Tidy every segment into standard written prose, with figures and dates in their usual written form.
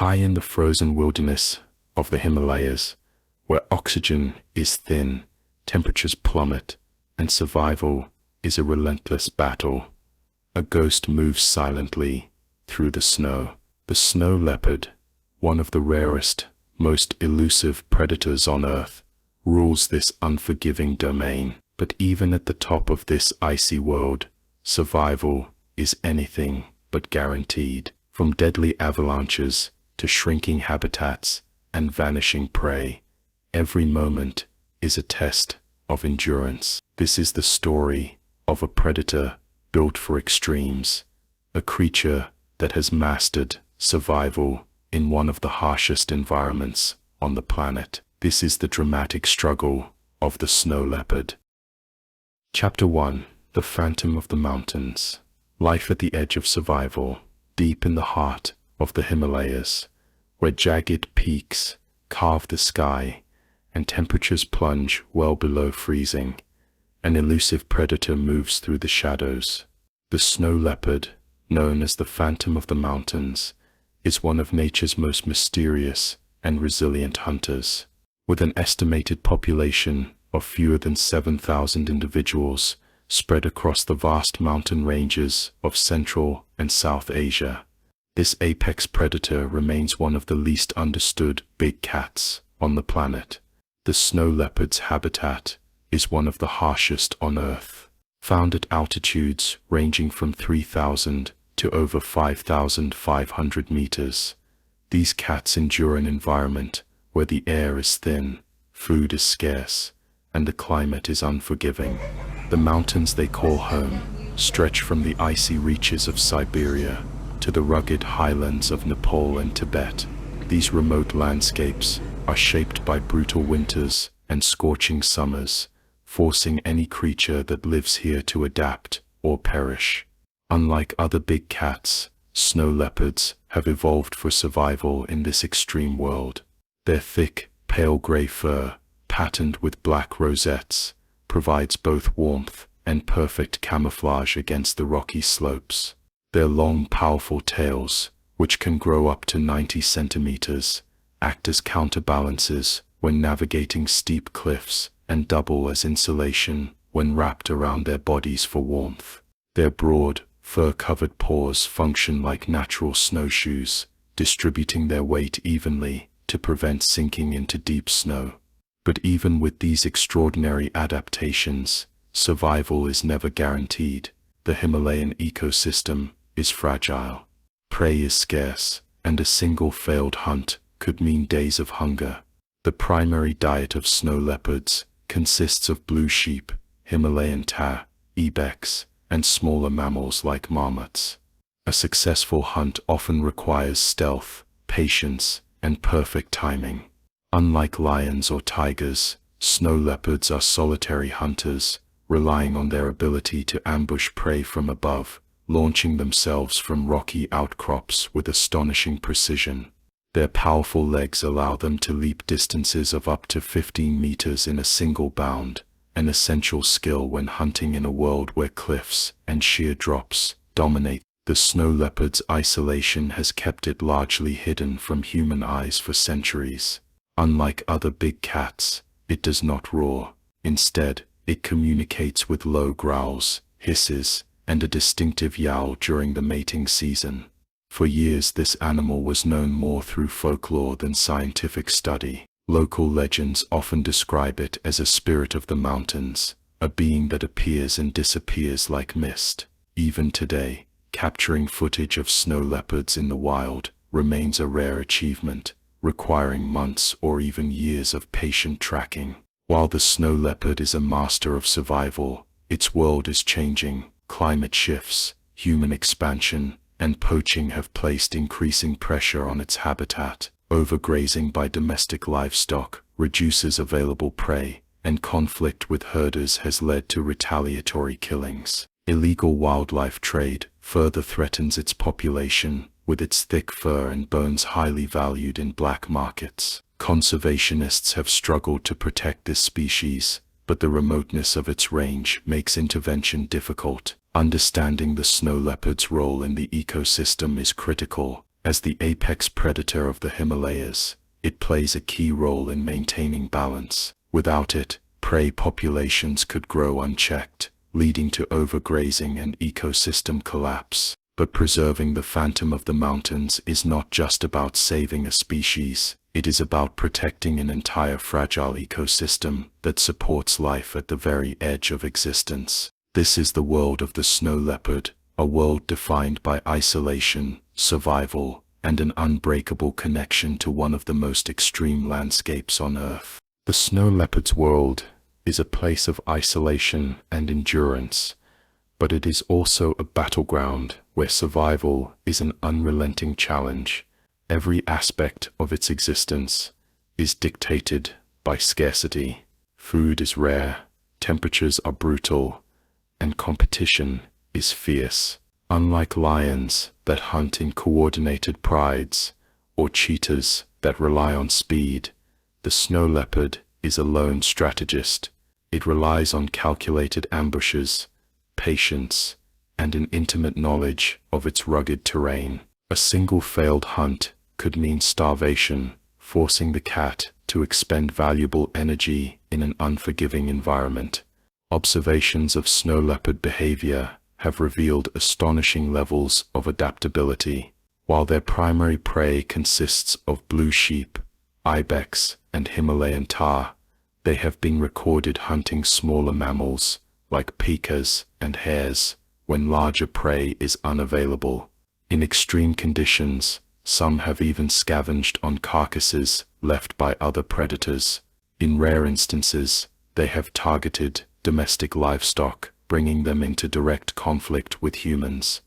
High in the frozen wilderness of the Himalayas, where oxygen is thin, temperatures plummet, and survival is a relentless battle, a ghost moves silently through the snow. The snow leopard, one of the rarest, most elusive predators on Earth, rules this unforgiving domain. But even at the top of this icy world, survival is anything but guaranteed. From deadly avalanches to shrinking habitats and vanishing prey, every moment is a test of endurance. This is the story of a predator built for extremes, a creature that has mastered survival in one of the harshest environments on the planet. This is the dramatic struggle of the snow leopard. Chapter 1: The Phantom of the Mountains. Life at the edge of survival, deep in the heart of the Himalayas, where jagged peaks carve the sky and temperatures plunge well below freezing, an elusive predator moves through the shadows. The snow leopard, known as the Phantom of the Mountains, is one of nature's most mysterious and resilient hunters. With an estimated population of fewer than 7,000 individuals spread across the vast mountain ranges of Central and South Asia, this apex predator remains one of the least understood big cats on the planet. The snow leopard's habitat is one of the harshest on Earth. Found at altitudes ranging from 3,000 to over 5,500 meters, these cats endure an environment where the air is thin, food is scarce, and the climate is unforgiving. The mountains they call home stretch from the icy reaches of Siberia to the rugged highlands of Nepal and Tibet. These remote landscapes are shaped by brutal winters and scorching summers, forcing any creature that lives here to adapt or perish. Unlike other big cats, snow leopards have evolved for survival in this extreme world. Their thick, pale gray fur, patterned with black rosettes, provides both warmth and perfect camouflage against the rocky slopes. Their long, powerful tails, which can grow up to 90 centimeters, act as counterbalances when navigating steep cliffs and double as insulation when wrapped around their bodies for warmth. Their broad, fur-covered paws function like natural snowshoes, distributing their weight evenly to prevent sinking into deep snow. But even with these extraordinary adaptations, survival is never guaranteed. The Himalayan ecosystem is fragile. Prey is scarce, and a single failed hunt could mean days of hunger. The primary diet of snow leopards consists of blue sheep, Himalayan tahr, ibex, and smaller mammals like marmots. A successful hunt often requires stealth, patience, and perfect timing. Unlike lions or tigers, snow leopards are solitary hunters, relying on their ability to ambush prey from above, launching themselves from rocky outcrops with astonishing precision. Their powerful legs allow them to leap distances of up to 15 meters in a single bound, an essential skill when hunting in a world where cliffs and sheer drops dominate. The snow leopard's isolation has kept it largely hidden from human eyes for centuries. Unlike other big cats, it does not roar. Instead, it communicates with low growls, hisses, and a distinctive yowl during the mating season. For years, this animal was known more through folklore than scientific study. Local legends often describe it as a spirit of the mountains, a being that appears and disappears like mist. Even today, capturing footage of snow leopards in the wild remains a rare achievement, requiring months or even years of patient tracking. While the snow leopard is a master of survival, its world is changing. Climate shifts, human expansion, and poaching have placed increasing pressure on its habitat. Overgrazing by domestic livestock reduces available prey, and conflict with herders has led to retaliatory killings. Illegal wildlife trade further threatens its population, with its thick fur and bones highly valued in black markets. Conservationists have struggled to protect this species, but the remoteness of its range makes intervention difficult. Understanding the snow leopard's role in the ecosystem is critical, As the apex predator of the Himalayas, it plays a key role in maintaining balance. Without it, prey populations could grow unchecked, leading to overgrazing and ecosystem collapse. But preserving the phantom of the mountains is not just about saving a species, it is about protecting an entire fragile ecosystem that supports life at the very edge of existence. This is the world of the snow leopard, a world defined by isolation, survival, and an unbreakable connection to one of the most extreme landscapes on Earth. The snow leopard's world is a place of isolation and endurance, but it is also a battleground where survival is an unrelenting challenge. Every aspect of its existence is dictated by scarcity. Food is rare, temperatures are brutal, and competition is fierce. Unlike lions that hunt in coordinated prides, or cheetahs that rely on speed, the snow leopard is a lone strategist. It relies on calculated ambushes, patience, and an intimate knowledge of its rugged terrain. A single failed hunt could mean starvation, forcing the cat to expend valuable energy in an unforgiving environment. Observations of snow leopard behavior have revealed astonishing levels of adaptability. While their primary prey consists of blue sheep, ibex, and Himalayan tahr, they have been recorded hunting smaller mammals like pikas and hares when larger prey is unavailable. In extreme conditions, some have even scavenged on carcasses left by other predators. In rare instances, they have targeted domestic livestock, bringing them into direct conflict with humans.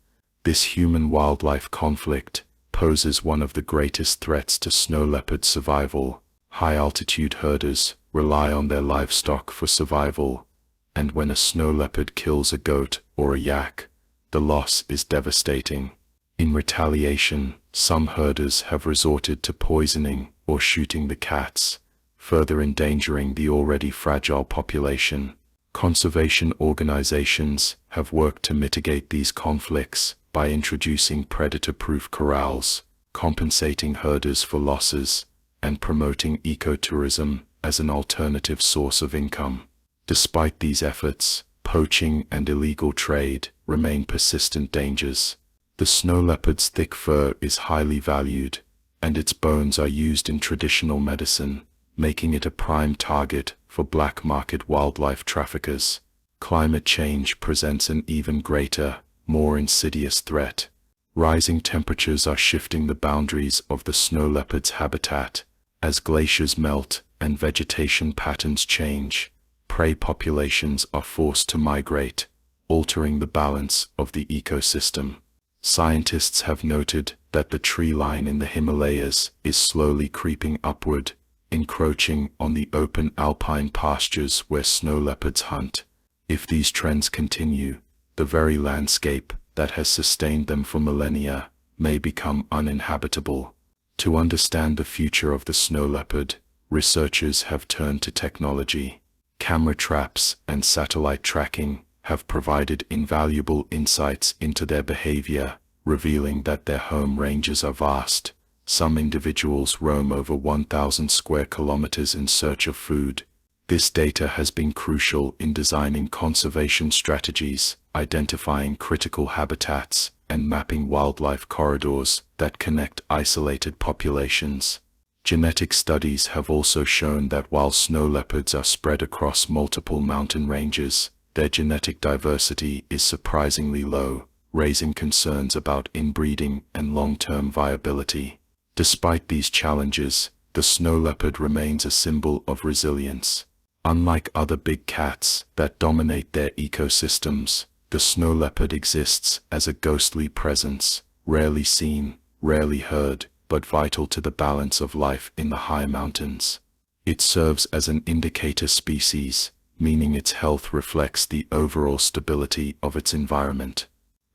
This human-wildlife conflict poses one of the greatest threats to snow leopard survival. High-altitude herders rely on their livestock for survival, and when a snow leopard kills a goat or a yak, the loss is devastating. In retaliation, some herders have resorted to poisoning or shooting the cats, further endangering the already fragile population. Conservation organizations have worked to mitigate these conflicts by introducing predator-proof corrals, compensating herders for losses, and promoting ecotourism as an alternative source of income. Despite these efforts, poaching and illegal trade remain persistent dangers. The snow leopard's thick fur is highly valued, and its bones are used in traditional medicine, making it a prime target for black market wildlife traffickers. Climate change presents an even greater, more insidious threat. Rising temperatures are shifting the boundaries of the snow leopard's habitat. As glaciers melt and vegetation patterns change, prey populations are forced to migrate, altering the balance of the ecosystem. Scientists have noted that the tree line in the Himalayas is slowly creeping upward, encroaching on the open alpine pastures where snow leopards hunt. If these trends continue, the very landscape that has sustained them for millennia may become uninhabitable. To understand the future of the snow leopard, researchers have turned to technology. Camera traps and satellite tracking have provided invaluable insights into their behavior, revealing that their home ranges are vast. Some individuals roam over 1,000 square kilometers in search of food. This data has been crucial in designing conservation strategies, identifying critical habitats, and mapping wildlife corridors that connect isolated populations. Genetic studies have also shown that while snow leopards are spread across multiple mountain ranges, their genetic diversity is surprisingly low, raising concerns about inbreeding and long-term viability. Despite these challenges, the snow leopard remains a symbol of resilience. Unlike other big cats that dominate their ecosystems, the snow leopard exists as a ghostly presence, rarely seen, rarely heard, but vital to the balance of life in the high mountains. It serves as an indicator species, meaning its health reflects the overall stability of its environment.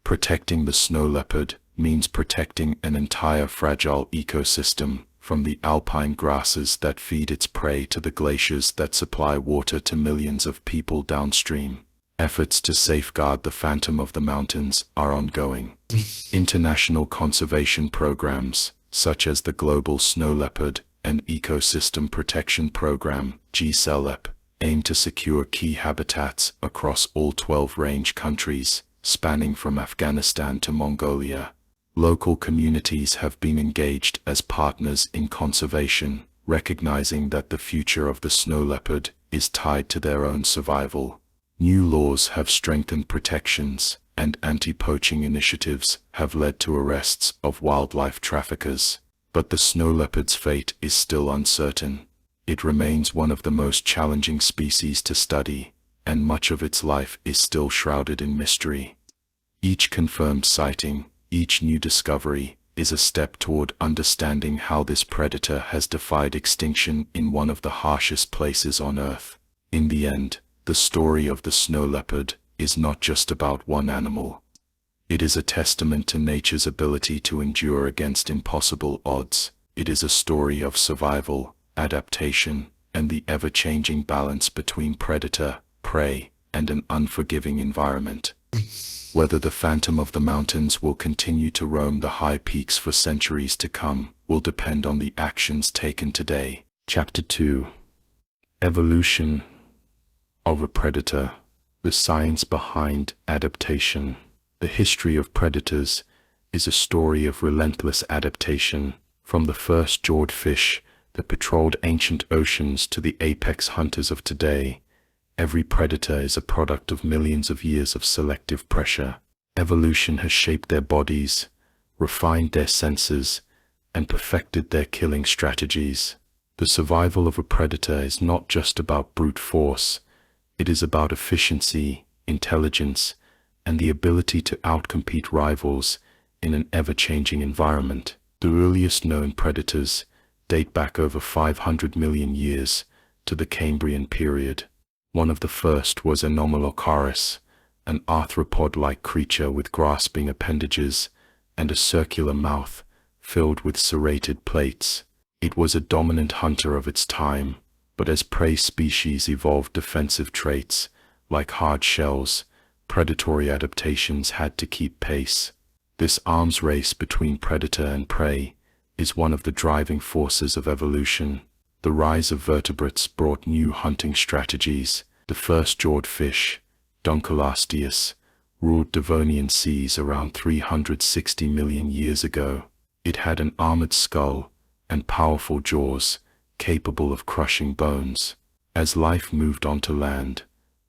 Protecting the snow leopard means protecting an entire fragile ecosystem, from the alpine grasses that feed its prey to the glaciers that supply water to millions of people downstream. Efforts to safeguard the phantom of the mountains are ongoing. International conservation programs, such as the Global Snow Leopard and Ecosystem Protection Program, GSLEP, aim to secure key habitats across all 12 range countries, spanning from Afghanistan to Mongolia. Local communities have been engaged as partners in conservation, recognizing that the future of the snow leopard is tied to their own survival. New laws have strengthened protections, and anti-poaching initiatives have led to arrests of wildlife traffickers. But the snow leopard's fate is still uncertain. It remains one of the most challenging species to study, and much of its life is still shrouded in mystery. Each confirmed sighting, each new discovery, is a step toward understanding how this predator has defied extinction in one of the harshest places on Earth. In the end, the story of the snow leopard is not just about one animal. It is a testament to nature's ability to endure against impossible odds. It is a story of survival, adaptation, and the ever-changing balance between predator, prey, and an unforgiving environment. Whether the phantom of the mountains will continue to roam the high peaks for centuries to come will depend on the actions taken today. Chapter 2. Evolution of a Predator. The science behind adaptation. The history of predators is a story of relentless adaptation, from the first jawed fish that patrolled ancient oceans to the apex hunters of today. Every predator is a product of millions of years of selective pressure. Evolution has shaped their bodies, refined their senses, and perfected their killing strategies. The survival of a predator is not just about brute force. It is about efficiency, intelligence, and the ability to outcompete rivals in an ever-changing environment. The earliest known predators date back over 500 million years to the Cambrian period. One of the first was Anomalocaris, an arthropod-like creature with grasping appendages and a circular mouth filled with serrated plates. It was a dominant hunter of its time, but as prey species evolved defensive traits, like hard shells, predatory adaptations had to keep pace. This arms race between predator and prey is one of the driving forces of evolution. The rise of vertebrates brought new hunting strategies. The first jawed fish, Dunkleosteus, ruled Devonian seas around 360 million years ago. It had an armored skull and powerful jaws, capable of crushing bones. As life moved onto land,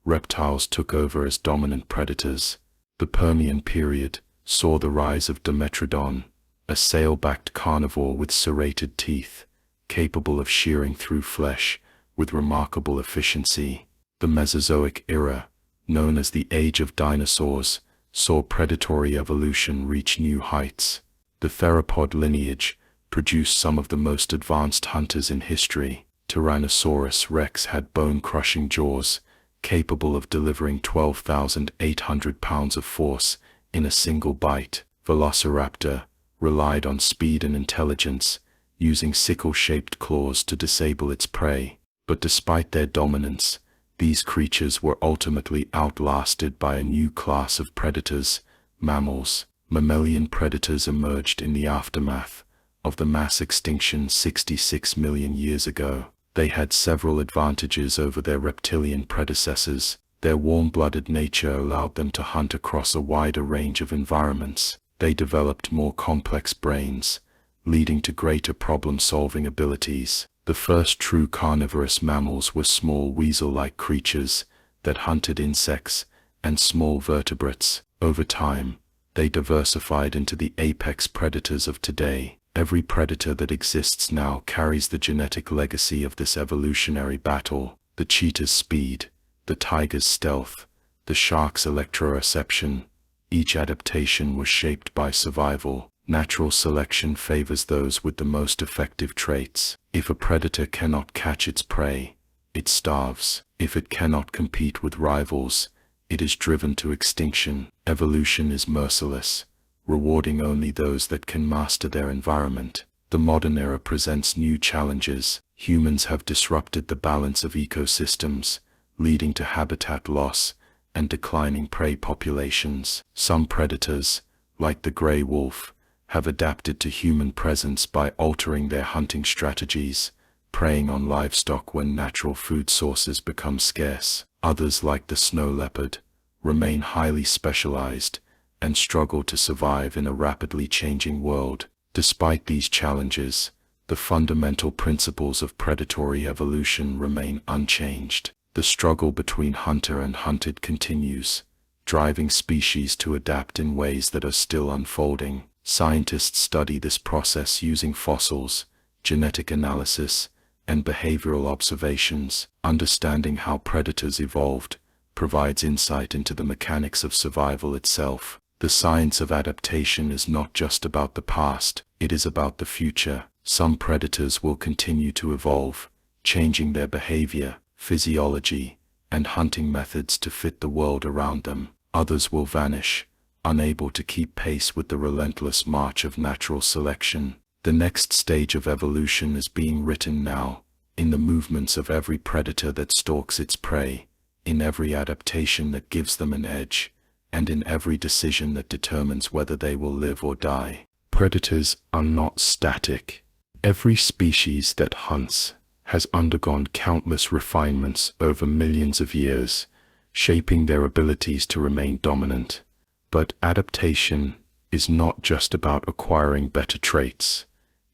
reptiles took over as dominant predators. The Permian period saw the rise of Dimetrodon, a sail-backed carnivore with serrated teeth, capable of shearing through flesh with remarkable efficiency. The Mesozoic era, known as the Age of Dinosaurs, saw predatory evolution reach new heights. The theropod lineage produced some of the most advanced hunters in history. Tyrannosaurus rex had bone-crushing jaws, capable of delivering 12,800 pounds of force in a single bite. Velociraptor relied on speed and intelligence, using sickle-shaped claws to disable its prey. But despite their dominance, these creatures were ultimately outlasted by a new class of predators, mammals. Mammalian predators emerged in the aftermath of the mass extinction 66 million years ago. They had several advantages over their reptilian predecessors. Their warm-blooded nature allowed them to hunt across a wider range of environments. They developed more complex brains, leading to greater problem-solving abilities. The first true carnivorous mammals were small weasel-like creatures that hunted insects and small vertebrates. Over time, they diversified into the apex predators of today. Every predator that exists now carries the genetic legacy of this evolutionary battle. The cheetah's speed, the tiger's stealth, the shark's electroreception. Each adaptation was shaped by survival. Natural selection favors those with the most effective traits. If a predator cannot catch its prey, it starves. If it cannot compete with rivals, it is driven to extinction. Evolution is merciless, rewarding only those that can master their environment. The modern era presents new challenges. Humans have disrupted the balance of ecosystems, leading to habitat loss and declining prey populations. Some predators, like the gray wolf, have adapted to human presence by altering their hunting strategies, preying on livestock when natural food sources become scarce. Others, like the snow leopard, remain highly specialized and struggle to survive in a rapidly changing world. Despite these challenges, the fundamental principles of predatory evolution remain unchanged. The struggle between hunter and hunted continues, driving species to adapt in ways that are still unfolding. Scientists study this process using fossils, genetic analysis, and behavioral observations. Understanding how predators evolved provides insight into the mechanics of survival itself. The science of adaptation is not just about the past, it is about the future. Some predators will continue to evolve, changing their behavior, physiology, and hunting methods to fit the world around them. Others will vanish, unable to keep pace with the relentless march of natural selection. The next stage of evolution is being written now, in the movements of every predator that stalks its prey, in every adaptation that gives them an edge, and in every decision that determines whether they will live or die. Predators are not static. Every species that hunts has undergone countless refinements over millions of years, shaping their abilities to remain dominant. But adaptation is not just about acquiring better traits.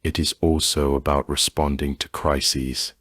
It is also about responding to crises.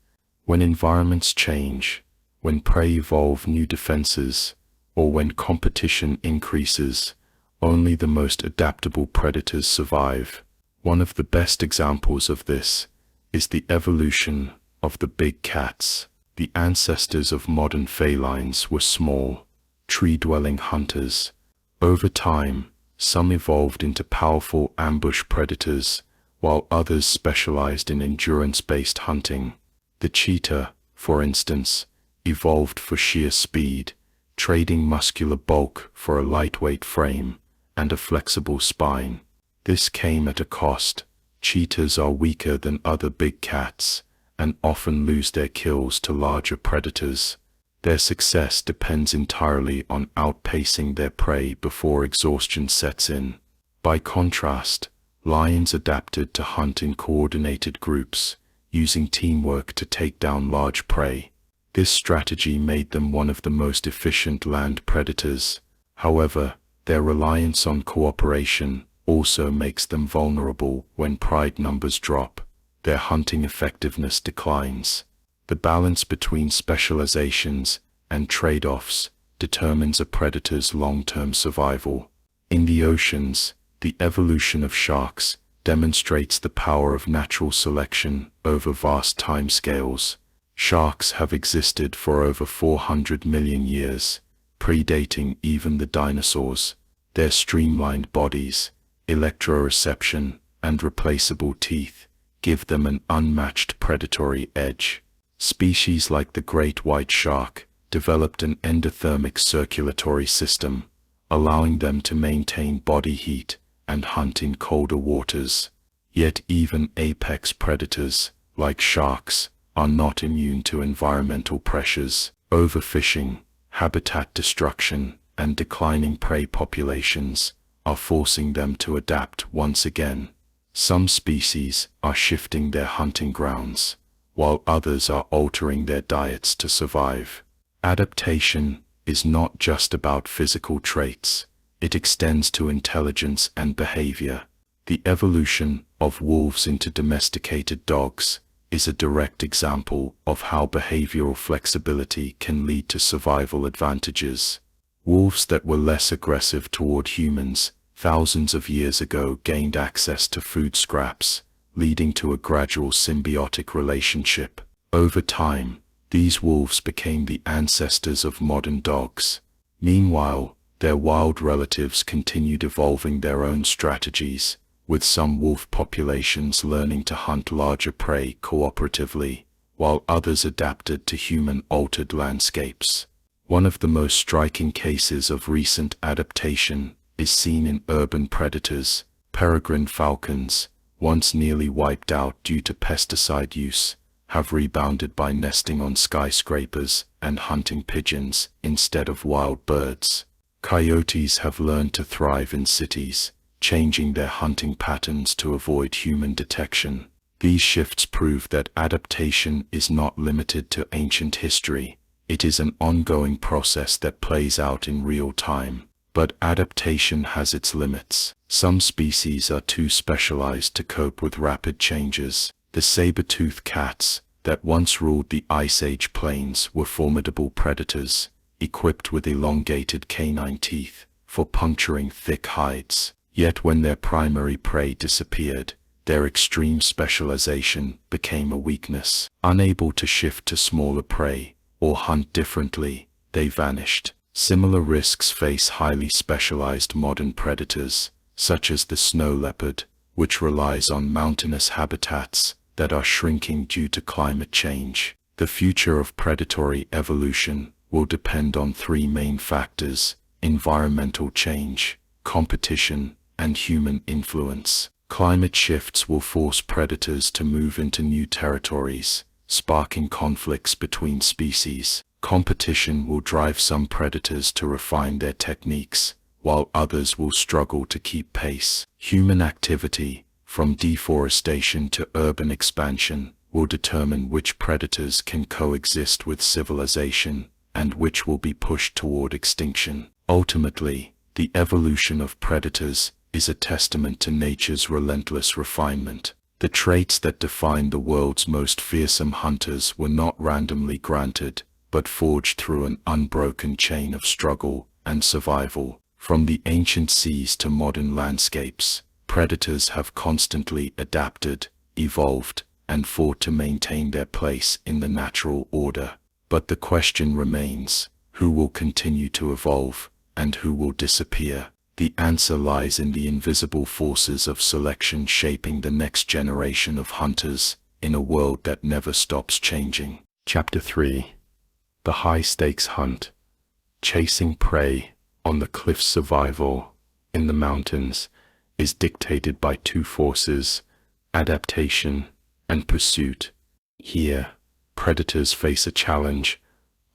When environments change, when prey evolve new defenses, or when competition increases, only the most adaptable predators survive. One of the best examples of this is the evolution of the big cats. The ancestors of modern felines were small, tree-dwelling hunters. Over time, some evolved into powerful ambush predators, while others specialized in endurance-based hunting. The cheetah, for instance, evolved for sheer speed, trading muscular bulk for a lightweight frame and a flexible spine. This came at a cost. Cheetahs are weaker than other big cats and often lose their kills to larger predators. Their success depends entirely on outpacing their prey before exhaustion sets in. By contrast, lions adapted to hunt in coordinated groups, using teamwork to take down large prey. This strategy made them one of the most efficient land predators. However, their reliance on cooperation also makes them vulnerable when pride numbers drop. Their hunting effectiveness declines. The balance between specializations and trade-offs determines a predator's long-term survival. In the oceans, the evolution of sharks demonstrates the power of natural selection over vast timescales. Sharks have existed for over 400 million years, predating even the dinosaurs. Their streamlined bodies, electroreception, and replaceable teeth give them an unmatched predatory edge. Species like the great white shark developed an endothermic circulatory system, allowing them to maintain body heat and hunt in colder waters. Yet even apex predators, like sharks, are not immune to environmental pressures. Overfishing, habitat destruction, and declining prey populations are forcing them to adapt once again. Some species are shifting their hunting grounds, while others are altering their diets to survive. Adaptation is not just about physical traits, it extends to intelligence and behavior. The evolution of wolves into domesticated dogs is a direct example of how behavioral flexibility can lead to survival advantages. Wolves that were less aggressive toward humans thousands of years ago gained access to food scraps, leading to a gradual symbiotic relationship. Over time, these wolves became the ancestors of modern dogs. Meanwhile, their wild relatives continued evolving their own strategies, with some wolf populations learning to hunt larger prey cooperatively, while others adapted to human-altered landscapes. One of the most striking cases of recent adaptation is seen in urban predators. Peregrine falcons, once nearly wiped out due to pesticide use, have rebounded by nesting on skyscrapers and hunting pigeons instead of wild birds. Coyotes have learned to thrive in cities, changing their hunting patterns to avoid human detection. These shifts prove that adaptation is not limited to ancient history. It is an ongoing process that plays out in real time. But adaptation has its limits. Some species are too specialized to cope with rapid changes. The saber-toothed cats that once ruled the Ice Age plains were formidable predators, equipped with elongated canine teeth for puncturing thick hides. Yet when their primary prey disappeared, their extreme specialization became a weakness. Unable to shift to smaller prey or hunt differently, they vanished. Similar risks face highly specialized modern predators, such as the snow leopard, which relies on mountainous habitats that are shrinking due to climate change. The future of predatory evolution will depend on three main factors: environmental change, competition, and human influence. Climate shifts will force predators to move into new territories, sparking conflicts between species. Competition will drive some predators to refine their techniques, while others will struggle to keep pace. Human activity, from deforestation to urban expansion, will determine which predators can coexist with civilization and which will be pushed toward extinction. Ultimately, the evolution of predators is a testament to nature's relentless refinement. The traits that define the world's most fearsome hunters were not randomly granted, but forged through an unbroken chain of struggle and survival. From the ancient seas to modern landscapes, predators have constantly adapted, evolved, and fought to maintain their place in the natural order. But the question remains: who will continue to evolve, and who will disappear? The answer lies in the invisible forces of selection shaping the next generation of hunters in a world that never stops changing. Chapter 3: The High-Stakes Hunt. Chasing prey on the cliffs. Survival in the mountains is dictated by two forces: adaptation and pursuit. Here, predators face a challenge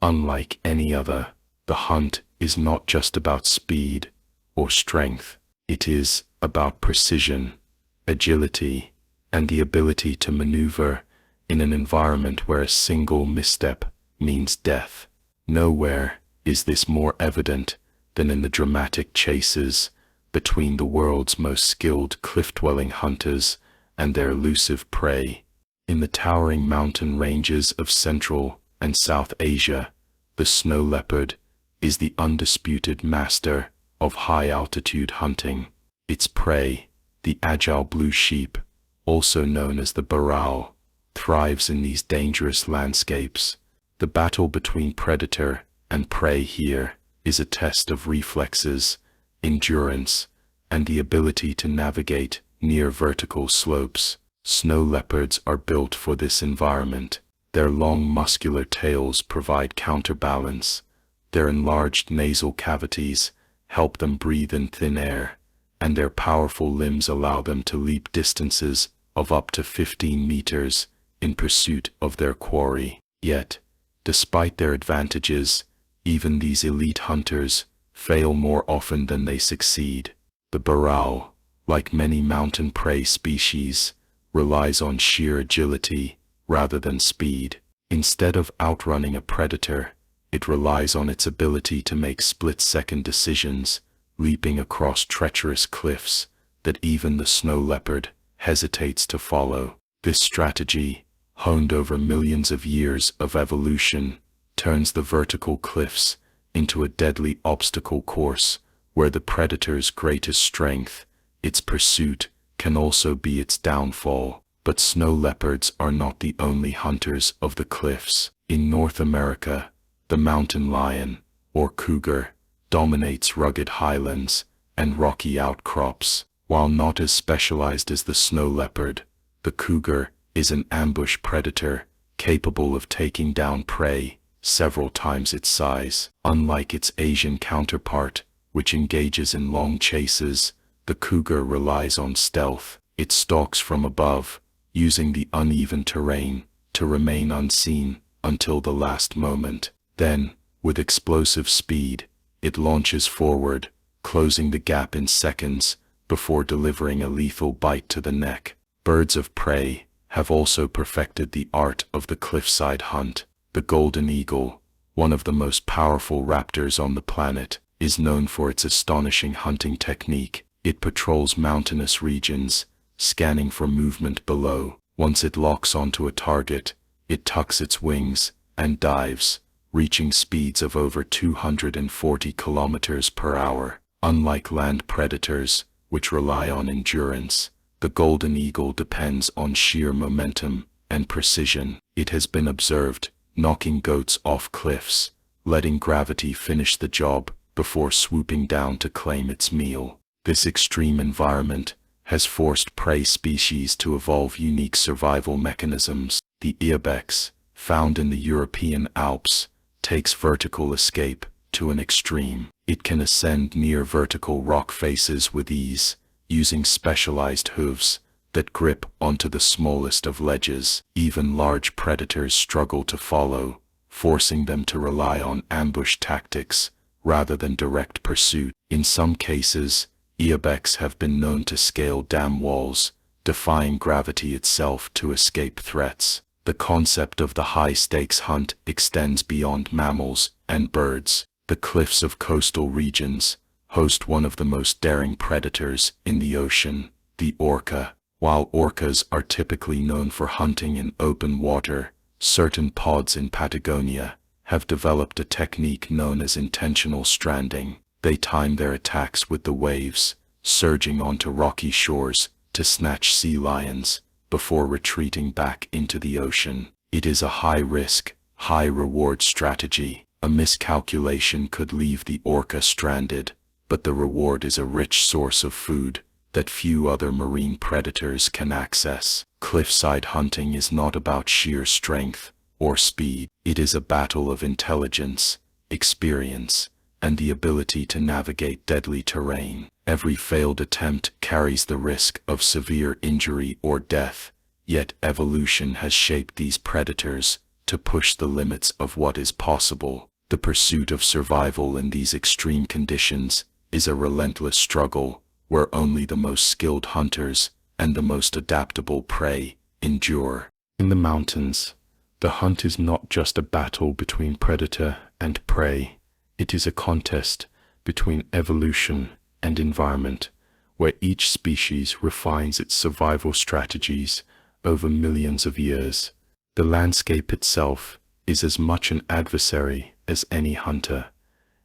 unlike any other. The hunt is not just about speed or strength. It is about precision, agility, and the ability to maneuver in an environment where a single misstep means death. Nowhere is this more evident than in the dramatic chases between the world's most skilled cliff-dwelling hunters and their elusive prey. In the towering mountain ranges of Central and South Asia, the snow leopard is the undisputed master of high-altitude hunting. Its prey, the agile blue sheep, also known as the burrowel, thrives in these dangerous landscapes. The battle between predator and prey here is a test of reflexes, endurance, and the ability to navigate near vertical slopes. Snow leopards are built for this environment. Their long muscular tails provide counterbalance. Their enlarged nasal cavities help them breathe in thin air, and their powerful limbs allow them to leap distances of up to 15 meters in pursuit of their quarry. Yet, despite their advantages, even these elite hunters fail more often than they succeed. The burrowel, like many mountain prey species, relies on sheer agility rather than speed. Instead of outrunning a predator, it relies on its ability to make split-second decisions, leaping across treacherous cliffs that even the snow leopard hesitates to follow. This strategy, honed over millions of years of evolution, turns the vertical cliffs into a deadly obstacle course where the predator's greatest strength, its pursuit, can also be its downfall. But snow leopards are not the only hunters of the cliffs. In North America, the mountain lion, or cougar, dominates rugged highlands and rocky outcrops. While not as specialized as the snow leopard, the cougar is an ambush predator capable of taking down prey several times its size. Unlike its Asian counterpart, which engages in long chases, the cougar relies on stealth. It stalks from above, using the uneven terrain to remain unseen until the last moment. Then, with explosive speed, it launches forward, closing the gap in seconds before delivering a lethal bite to the neck. Birds of prey have also perfected the art of the cliffside hunt. The golden eagle, one of the most powerful raptors on the planet, is known for its astonishing hunting technique. It patrols mountainous regions, scanning for movement below. Once it locks onto a target, it tucks its wings and dives, reaching speeds of over 240 kilometers per hour. Unlike land predators, which rely on endurance, the golden eagle depends on sheer momentum and precision. It has been observed knocking goats off cliffs, letting gravity finish the job before swooping down to claim its meal. This extreme environment has forced prey species to evolve unique survival mechanisms. The ibex, found in the European Alps, takes vertical escape to an extreme. It can ascend near vertical rock faces with ease, using specialized hooves that grip onto the smallest of ledges. Even large predators struggle to follow, forcing them to rely on ambush tactics rather than direct pursuit. In some cases, ibex have been known to scale dam walls, defying gravity itself to escape threats. The concept of the high-stakes hunt extends beyond mammals and birds. The cliffs of coastal regions host one of the most daring predators in the ocean, the orca. While orcas are typically known for hunting in open water, certain pods in Patagonia have developed a technique known as intentional stranding. They time their attacks with the waves, surging onto rocky shores to snatch sea lions before retreating back into the ocean. It is a high-risk, high-reward strategy. A miscalculation could leave the orca stranded, but the reward is a rich source of food that few other marine predators can access. Cliffside hunting is not about sheer strength or speed. It is a battle of intelligence, experience, and the ability to navigate deadly terrain. Every failed attempt carries the risk of severe injury or death, yet evolution has shaped these predators to push the limits of what is possible. The pursuit of survival in these extreme conditions is a relentless struggle where only the most skilled hunters and the most adaptable prey endure. In the mountains, the hunt is not just a battle between predator and prey. It is a contest between evolution and environment, where each species refines its survival strategies over millions of years. The landscape itself is as much an adversary as any hunter,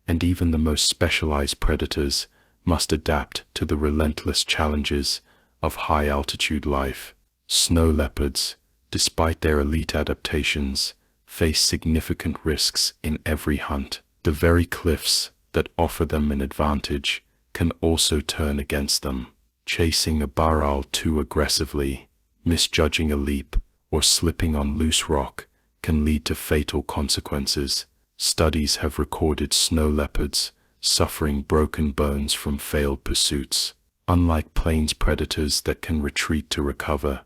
and even the most specialized predators must adapt to the relentless challenges of high-altitude life. Snow leopards, despite their elite adaptations, face significant risks in every hunt. The very cliffs that offer them an advantage can also turn against them. Chasing a barral too aggressively, misjudging a leap, or slipping on loose rock can lead to fatal consequences. Studies have recorded snow leopards suffering broken bones from failed pursuits. Unlike plains predators that can retreat to recover,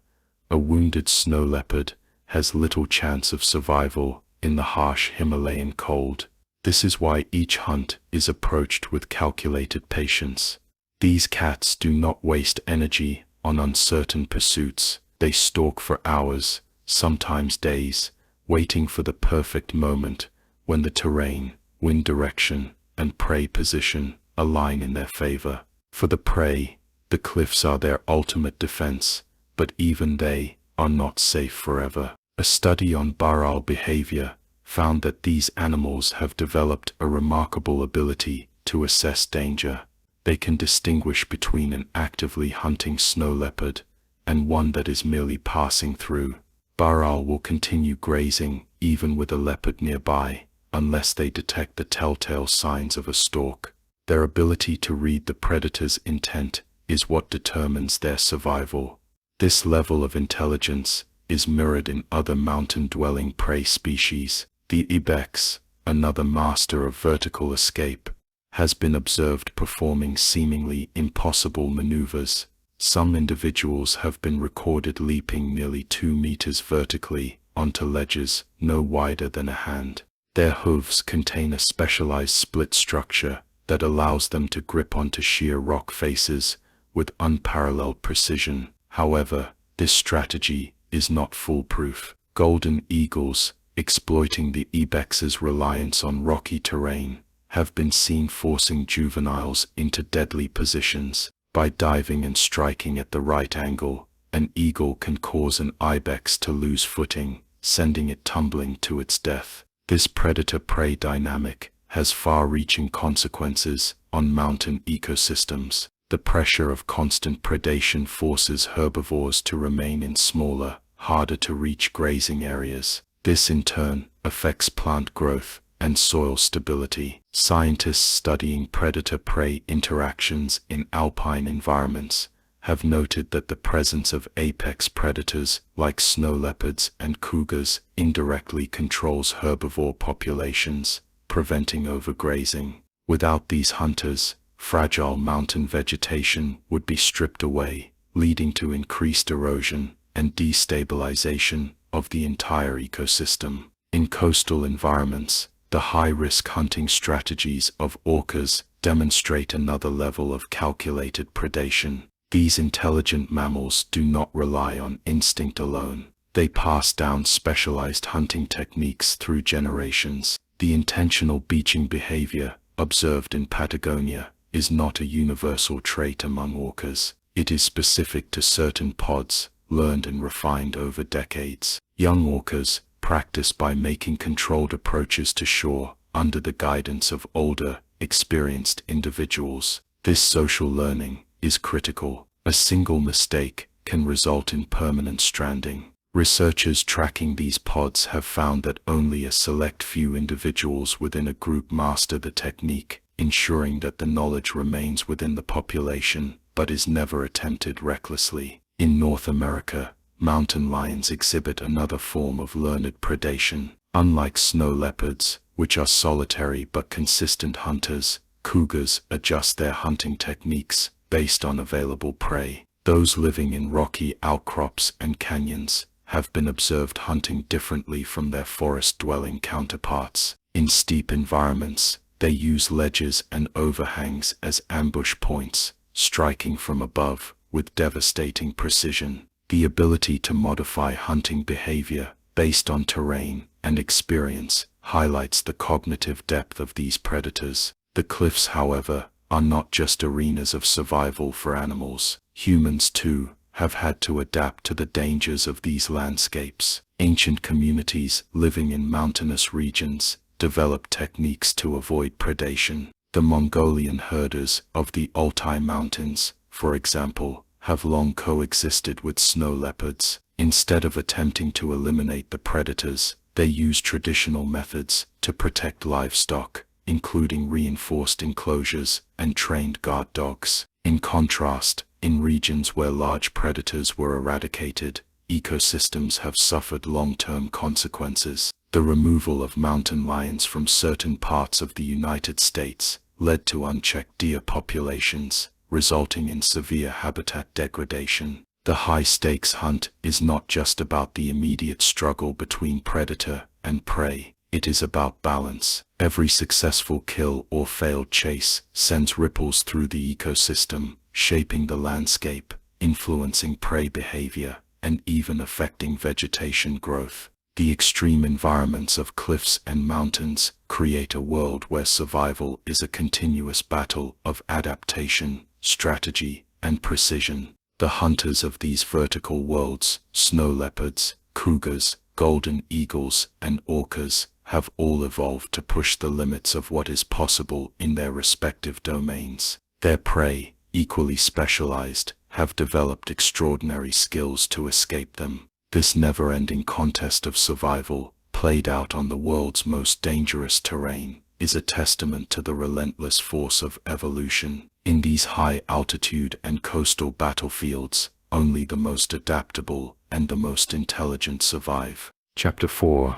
a wounded snow leopard has little chance of survival in the harsh Himalayan cold. This is why each hunt is approached with calculated patience. These cats do not waste energy on uncertain pursuits. They stalk for hours, sometimes days, waiting for the perfect moment when the terrain, wind direction, and prey position align in their favor. For the prey, the cliffs are their ultimate defense, but even they are not safe forever. A study on barral behavior found that these animals have developed a remarkable ability to assess danger. They can distinguish between an actively hunting snow leopard and one that is merely passing through. Barral will continue grazing even with a leopard nearby, unless they detect the telltale signs of a stalk. Their ability to read the predator's intent is what determines their survival. This level of intelligence is mirrored in other mountain-dwelling prey species. The ibex, another master of vertical escape, has been observed performing seemingly impossible maneuvers. Some individuals have been recorded leaping nearly 2 meters vertically onto ledges no wider than a hand. Their hooves contain a specialized split structure that allows them to grip onto sheer rock faces with unparalleled precision. However, this strategy is not foolproof. Golden eagles, exploiting the ibex's reliance on rocky terrain, have been seen forcing juveniles into deadly positions. By diving and striking at the right angle, an eagle can cause an ibex to lose footing, sending it tumbling to its death. This predator-prey dynamic has far-reaching consequences on mountain ecosystems. The pressure of constant predation forces herbivores to remain in smaller, harder-to-reach grazing areas. This in turn affects plant growth and soil stability. Scientists studying predator-prey interactions in alpine environments have noted that the presence of apex predators like snow leopards and cougars indirectly controls herbivore populations, preventing overgrazing. Without these hunters, fragile mountain vegetation would be stripped away, leading to increased erosion and destabilization of the entire ecosystem. In coastal environments, the high-risk hunting strategies of orcas demonstrate another level of calculated predation. These intelligent mammals do not rely on instinct alone. They pass down specialized hunting techniques through generations. The intentional beaching behavior observed in Patagonia is not a universal trait among orcas. It is specific to certain pods, learned and refined over decades. Young orcas practice by making controlled approaches to shore under the guidance of older, experienced individuals. This social learning is critical. A single mistake can result in permanent stranding. Researchers tracking these pods have found that only a select few individuals within a group master the technique, ensuring that the knowledge remains within the population but is never attempted recklessly. In North America, mountain lions exhibit another form of learned predation. Unlike snow leopards, which are solitary but consistent hunters, cougars adjust their hunting techniques based on available prey. Those living in rocky outcrops and canyons have been observed hunting differently from their forest-dwelling counterparts. In steep environments, they use ledges and overhangs as ambush points, striking from above with devastating precision. The ability to modify hunting behavior based on terrain and experience highlights the cognitive depth of these predators. The cliffs, however, are not just arenas of survival for animals. Humans, too, have had to adapt to the dangers of these landscapes. Ancient communities living in mountainous regions developed techniques to avoid predation. The Mongolian herders of the Altai Mountains, for example, have long coexisted with snow leopards. Instead of attempting to eliminate the predators, they use traditional methods to protect livestock, including reinforced enclosures and trained guard dogs. In contrast, in regions where large predators were eradicated, ecosystems have suffered long-term consequences. The removal of mountain lions from certain parts of the United States led to unchecked deer populations, resulting in severe habitat degradation. The high-stakes hunt is not just about the immediate struggle between predator and prey. It is about balance. Every successful kill or failed chase sends ripples through the ecosystem, shaping the landscape, influencing prey behavior, and even affecting vegetation growth. The extreme environments of cliffs and mountains create a world where survival is a continuous battle of adaptation, strategy, and precision. The hunters of these vertical worlds, snow leopards, cougars, golden eagles, and orcas, have all evolved to push the limits of what is possible in their respective domains. Their prey, equally specialized, have developed extraordinary skills to escape them. This never-ending contest of survival, played out on the world's most dangerous terrain, is a testament to the relentless force of evolution. In these high-altitude and coastal battlefields, only the most adaptable and the most intelligent survive. Chapter 4.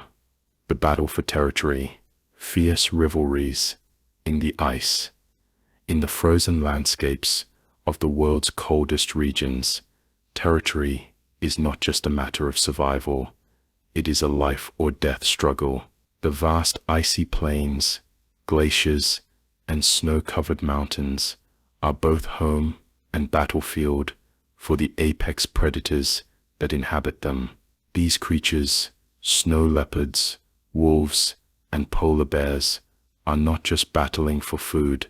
The Battle for Territory. Fierce Rivalries in the Ice. In the frozen landscapes of the world's coldest regions, territory is not just a matter of survival, it is a life-or-death struggle. The vast icy plains, glaciers, and snow-covered mountains are both home and battlefield for the apex predators that inhabit them. These creatures, snow leopards, wolves, and polar bears, are not just battling for food,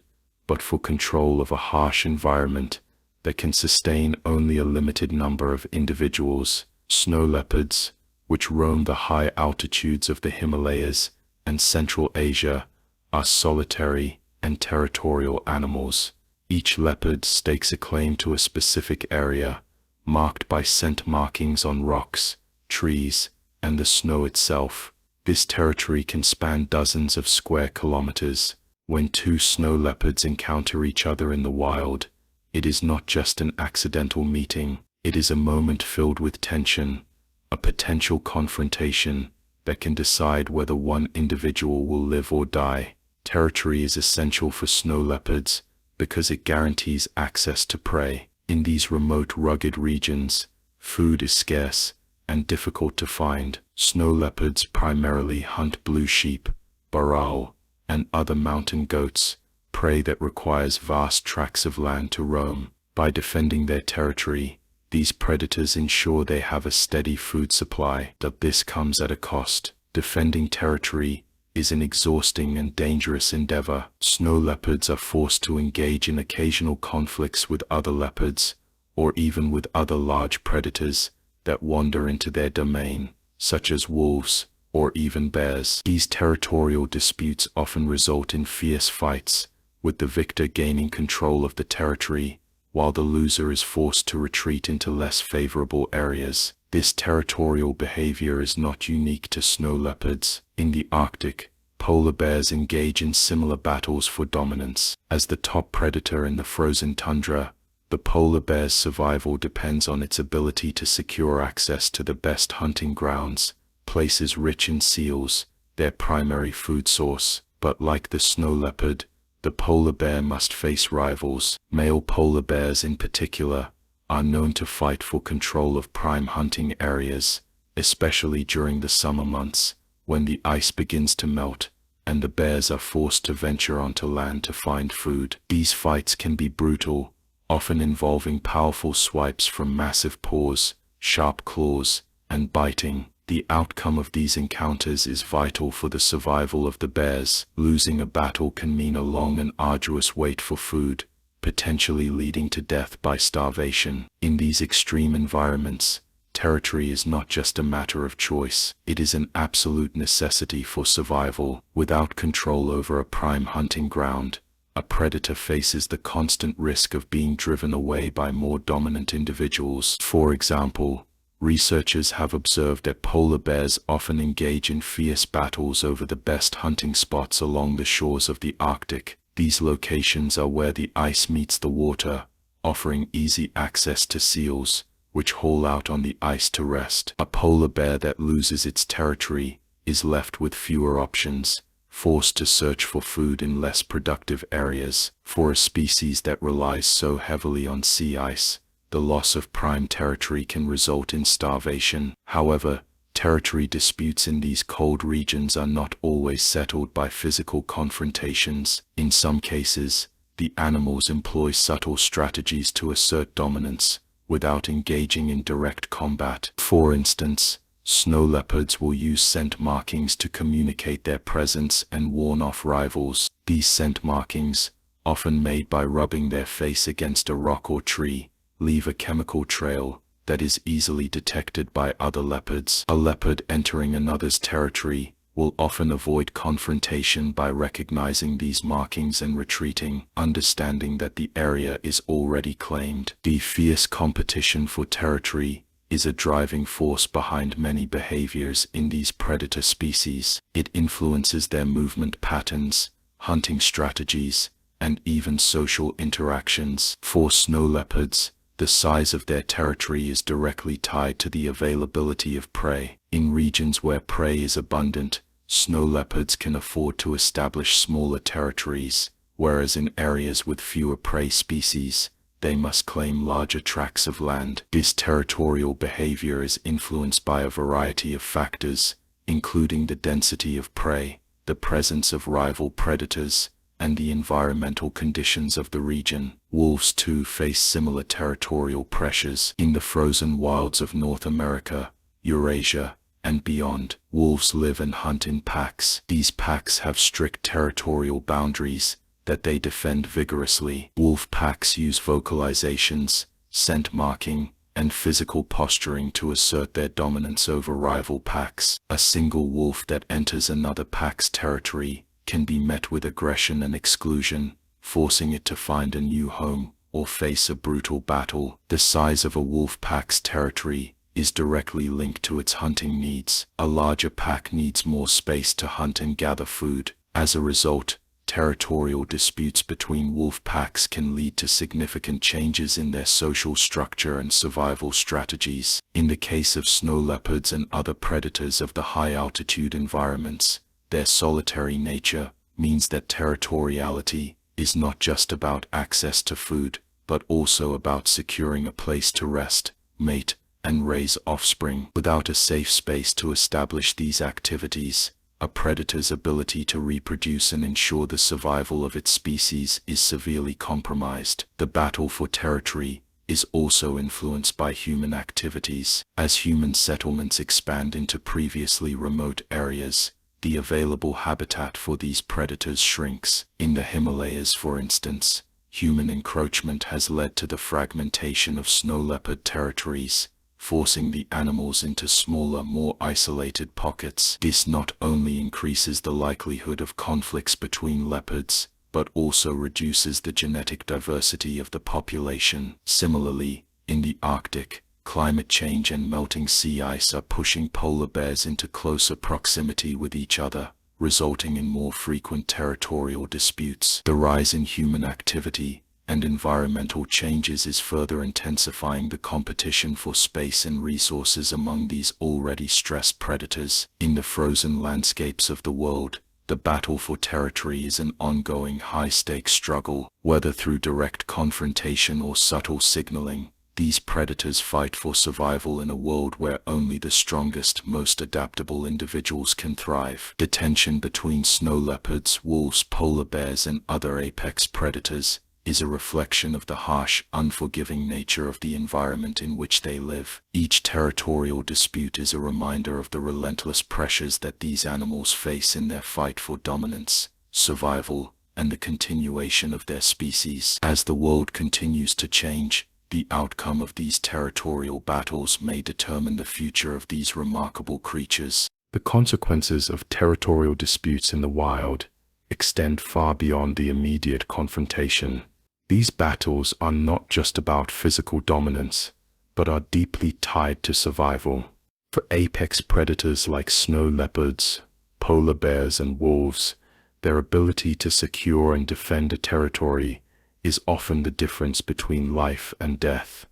but for control of a harsh environment that can sustain only a limited number of individuals. Snow leopards, which roam the high altitudes of the Himalayas and Central Asia, are solitary and territorial animals. Each leopard stakes a claim to a specific area, marked by scent markings on rocks, trees, and the snow itself. This territory can span dozens of square kilometers. When two snow leopards encounter each other in the wild, it is not just an accidental meeting, it is a moment filled with tension, a potential confrontation that can decide whether one individual will live or die. Territory is essential for snow leopards because it guarantees access to prey. In these remote, rugged regions, food is scarce and difficult to find. Snow leopards primarily hunt blue sheep, burrell, and other mountain goats, prey that requires vast tracts of land to roam. By defending their territory, these predators ensure they have a steady food supply. But this comes at a cost. Defending territory is an exhausting and dangerous endeavor. Snow leopards are forced to engage in occasional conflicts with other leopards, or even with other large predators that wander into their domain, such as wolves or even bears. These territorial disputes often result in fierce fights, with the victor gaining control of the territory, while the loser is forced to retreat into less favorable areas. This territorial behavior is not unique to snow leopards. In the Arctic, polar bears engage in similar battles for dominance. As the top predator in the frozen tundra, the polar bear's survival depends on its ability to secure access to the best hunting grounds, places rich in seals, their primary food source. But like the snow leopard, the polar bear must face rivals. Male polar bears in particular are known to fight for control of prime hunting areas, especially during the summer months, when the ice begins to melt and the bears are forced to venture onto land to find food. These fights can be brutal, often involving powerful swipes from massive paws, sharp claws, and biting. The outcome of these encounters is vital for the survival of the bears. Losing a battle can mean a long and arduous wait for food, potentially leading to death by starvation. In these extreme environments, territory is not just a matter of choice, it is an absolute necessity for survival. Without control over a prime hunting ground, a predator faces the constant risk of being driven away by more dominant individuals. For example, researchers have observed that polar bears often engage in fierce battles over the best hunting spots along the shores of the Arctic. These locations are where the ice meets the water, offering easy access to seals, which haul out on the ice to rest. A polar bear that loses its territory is left with fewer options, forced to search for food in less productive areas. For a species that relies so heavily on sea ice, the loss of prime territory can result in starvation. However, territory disputes in these cold regions are not always settled by physical confrontations. In some cases, the animals employ subtle strategies to assert dominance, without engaging in direct combat. For instance, snow leopards will use scent markings to communicate their presence and warn off rivals. These scent markings, often made by rubbing their face against a rock or tree, leave a chemical trail that is easily detected by other leopards. A leopard entering another's territory will often avoid confrontation by recognizing these markings and retreating, understanding that the area is already claimed. The fierce competition for territory is a driving force behind many behaviors in these predator species. It influences their movement patterns, hunting strategies, and even social interactions. For snow leopards, the size of their territory is directly tied to the availability of prey. In regions where prey is abundant, snow leopards can afford to establish smaller territories, whereas in areas with fewer prey species, they must claim larger tracts of land. This territorial behavior is influenced by a variety of factors, including the density of prey, the presence of rival predators, and the environmental conditions of the region. Wolves too face similar territorial pressures. In the frozen wilds of North America, Eurasia, and beyond, wolves live and hunt in packs. These packs have strict territorial boundaries that they defend vigorously. Wolf packs use vocalizations, scent marking, and physical posturing to assert their dominance over rival packs. A single wolf that enters another pack's territory can be met with aggression and exclusion, forcing it to find a new home or face a brutal battle. The size of a wolf pack's territory is directly linked to its hunting needs. A larger pack needs more space to hunt and gather food. As a result, territorial disputes between wolf packs can lead to significant changes in their social structure and survival strategies. In the case of snow leopards and other predators of the high-altitude environments, their solitary nature means that territoriality is not just about access to food, but also about securing a place to rest, mate, and raise offspring. Without a safe space to establish these activities, a predator's ability to reproduce and ensure the survival of its species is severely compromised. The battle for territory is also influenced by human activities. As human settlements expand into previously remote areas, the available habitat for these predators shrinks. In the Himalayas, for instance, human encroachment has led to the fragmentation of snow leopard territories, forcing the animals into smaller, more isolated pockets. This not only increases the likelihood of conflicts between leopards, but also reduces the genetic diversity of the population. Similarly, in the Arctic, climate change and melting sea ice are pushing polar bears into closer proximity with each other, resulting in more frequent territorial disputes. The rise in human activity and environmental changes is further intensifying the competition for space and resources among these already stressed predators. In the frozen landscapes of the world, the battle for territory is an ongoing high-stakes struggle. Whether through direct confrontation or subtle signaling, these predators fight for survival in a world where only the strongest, most adaptable individuals can thrive. The tension between snow leopards, wolves, polar bears, and other apex predators is a reflection of the harsh, unforgiving nature of the environment in which they live. Each territorial dispute is a reminder of the relentless pressures that these animals face in their fight for dominance, survival, and the continuation of their species. As the world continues to change, the outcome of these territorial battles may determine the future of these remarkable creatures. The consequences of territorial disputes in the wild extend far beyond the immediate confrontation. These battles are not just about physical dominance, but are deeply tied to survival. For apex predators like snow leopards, polar bears, and wolves, their ability to secure and defend a territory is often the difference between life and death.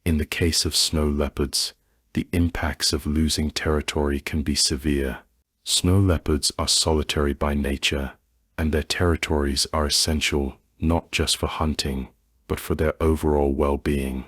In the case of snow leopards, the impacts of losing territory can be severe. Snow leopards are solitary by nature, and their territories are essential not just for hunting, but for their overall well-being.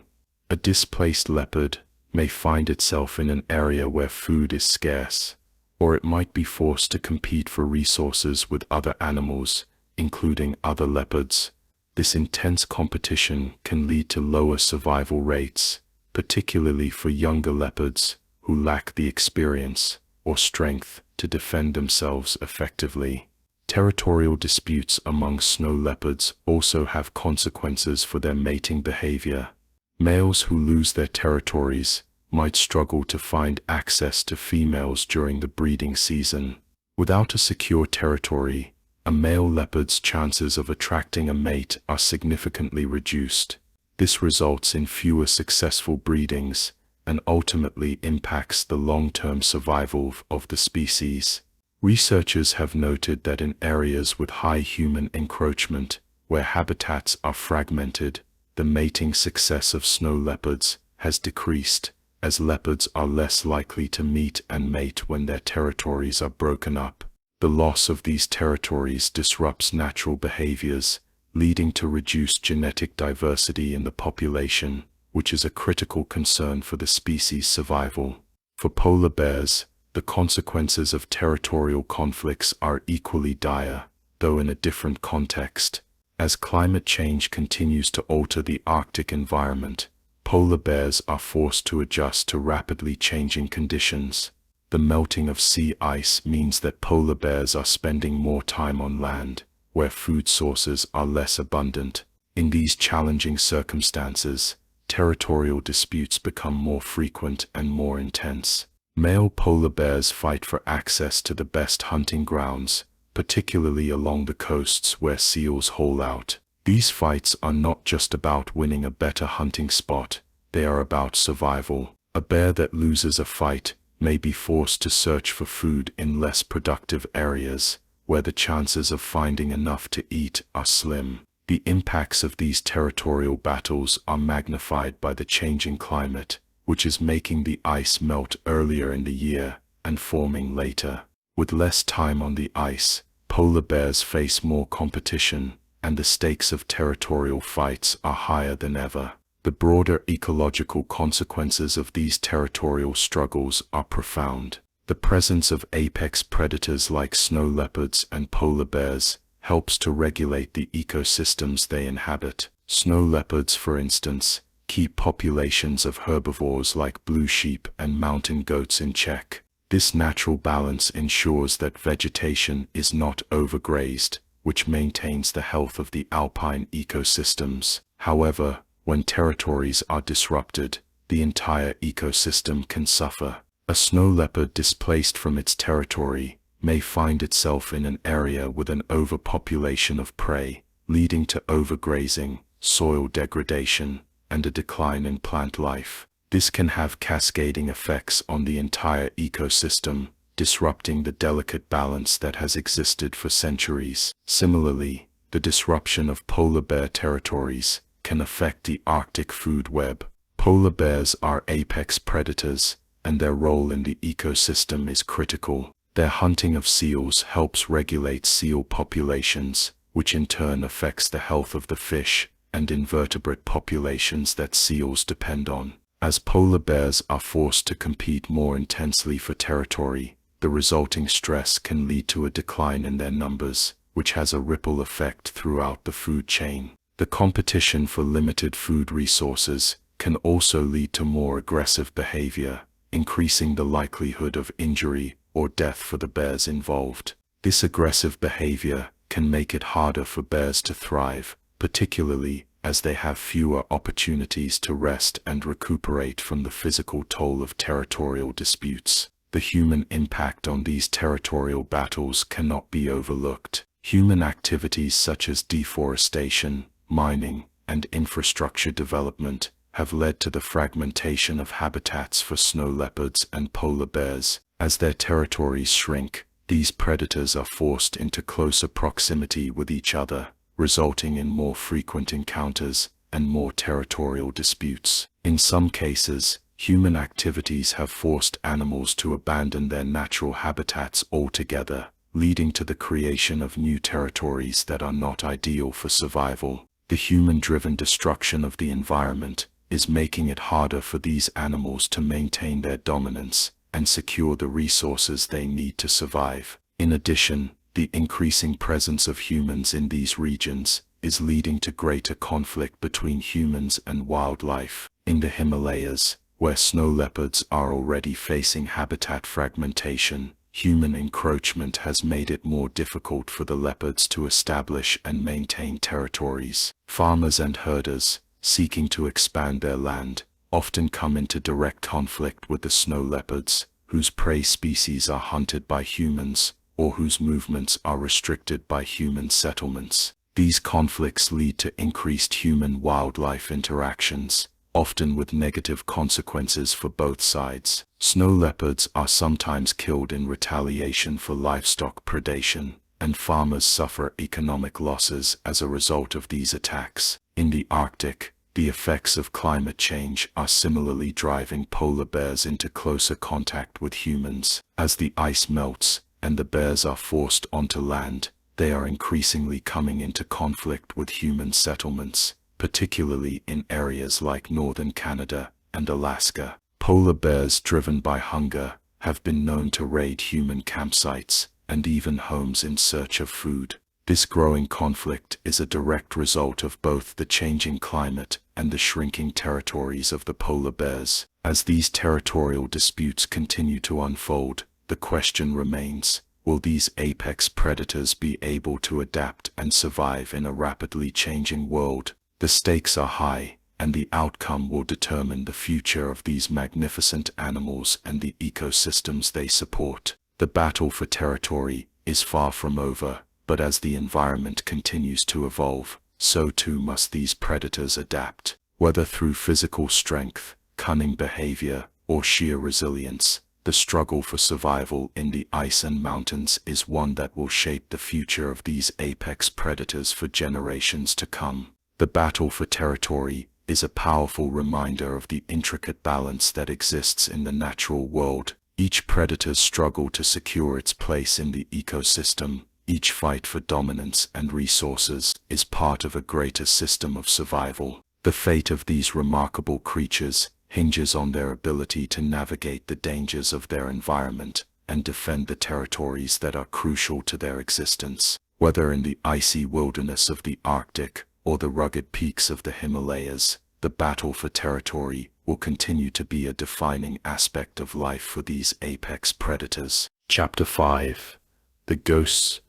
A displaced leopard may find itself in an area where food is scarce, or it might be forced to compete for resources with other animals, including other leopards. This intense competition can lead to lower survival rates, particularly for younger leopards who lack the experience or strength to defend themselves effectively. Territorial disputes among snow leopards also have consequences for their mating behavior. Males who lose their territories might struggle to find access to females during the breeding season. Without a secure territory, a male leopard's chances of attracting a mate are significantly reduced. This results in fewer successful breedings and ultimately impacts the long-term survival of the species. Researchers have noted that in areas with high human encroachment, where habitats are fragmented, the mating success of snow leopards has decreased, as leopards are less likely to meet and mate when their territories are broken up. The loss of these territories disrupts natural behaviors, leading to reduced genetic diversity in the population, which is a critical concern for the species' survival. For polar bears, the consequences of territorial conflicts are equally dire, though in a different context. As climate change continues to alter the Arctic environment, polar bears are forced to adjust to rapidly changing conditions. The melting of sea ice means that polar bears are spending more time on land, where food sources are less abundant. In these challenging circumstances, territorial disputes become more frequent and more intense. Male polar bears fight for access to the best hunting grounds, particularly along the coasts where seals hole out. These fights are not just about winning a better hunting spot, they are about survival. A bear that loses a fight may be forced to search for food in less productive areas, where the chances of finding enough to eat are slim. The impacts of these territorial battles are magnified by the changing climate, which is making the ice melt earlier in the year and forming later. With less time on the ice, polar bears face more competition, and the stakes of territorial fights are higher than ever. The broader ecological consequences of these territorial struggles are profound. The presence of apex predators like snow leopards and polar bears helps to regulate the ecosystems they inhabit. Snow leopards, for instance, keep populations of herbivores like blue sheep and mountain goats in check. This natural balance ensures that vegetation is not overgrazed, which maintains the health of the alpine ecosystems. However, when territories are disrupted, the entire ecosystem can suffer. A snow leopard displaced from its territory may find itself in an area with an overpopulation of prey, leading to overgrazing, soil degradation, and a decline in plant life. This can have cascading effects on the entire ecosystem, disrupting the delicate balance that has existed for centuries. Similarly, the disruption of polar bear territories can affect the Arctic food web. Polar bears are apex predators, and their role in the ecosystem is critical. Their hunting of seals helps regulate seal populations, which in turn affects the health of the fish and invertebrate populations that seals depend on. As polar bears are forced to compete more intensely for territory, the resulting stress can lead to a decline in their numbers, which has a ripple effect throughout the food chain. The competition for limited food resources can also lead to more aggressive behavior, increasing the likelihood of injury or death for the bears involved. This aggressive behavior can make it harder for bears to thrive, particularly as they have fewer opportunities to rest and recuperate from the physical toll of territorial disputes. The human impact on these territorial battles cannot be overlooked. Human activities such as deforestation, mining, and infrastructure development have led to the fragmentation of habitats for snow leopards and polar bears. As their territories shrink, these predators are forced into closer proximity with each other, resulting in more frequent encounters and more territorial disputes. In some cases, human activities have forced animals to abandon their natural habitats altogether, leading to the creation of new territories that are not ideal for survival. The human-driven destruction of the environment is making it harder for these animals to maintain their dominance and secure the resources they need to survive. In addition, the increasing presence of humans in these regions is leading to greater conflict between humans and wildlife. In the Himalayas, where snow leopards are already facing habitat fragmentation, human encroachment has made it more difficult for the leopards to establish and maintain territories. Farmers and herders, seeking to expand their land, often come into direct conflict with the snow leopards, whose prey species are hunted by humans, or whose movements are restricted by human settlements. These conflicts lead to increased human-wildlife interactions, often with negative consequences for both sides. Snow leopards are sometimes killed in retaliation for livestock predation, and farmers suffer economic losses as a result of these attacks. In the Arctic, the effects of climate change are similarly driving polar bears into closer contact with humans. As the ice melts and the bears are forced onto land, they are increasingly coming into conflict with human settlements, particularly in areas like northern Canada and Alaska. Polar bears driven by hunger have been known to raid human campsites and even homes in search of food. This growing conflict is a direct result of both the changing climate and the shrinking territories of the polar bears. As these territorial disputes continue to unfold, the question remains, will these apex predators be able to adapt and survive in a rapidly changing world? The stakes are high, and the outcome will determine the future of these magnificent animals and the ecosystems they support. The battle for territory is far from over, but as the environment continues to evolve, so too must these predators adapt. Whether through physical strength, cunning behavior, or sheer resilience, the struggle for survival in the ice and mountains is one that will shape the future of these apex predators for generations to come. The battle for territory is a powerful reminder of the intricate balance that exists in the natural world. Each predator's struggle to secure its place in the ecosystem, each fight for dominance and resources, is part of a greater system of survival. The fate of these remarkable creatures hinges on their ability to navigate the dangers of their environment and defend the territories that are crucial to their existence. Whether in the icy wilderness of the Arctic or the rugged peaks of the Himalayas, the battle for territory will continue to be a defining aspect of life for these apex predators. Chapter 5. The Ghosts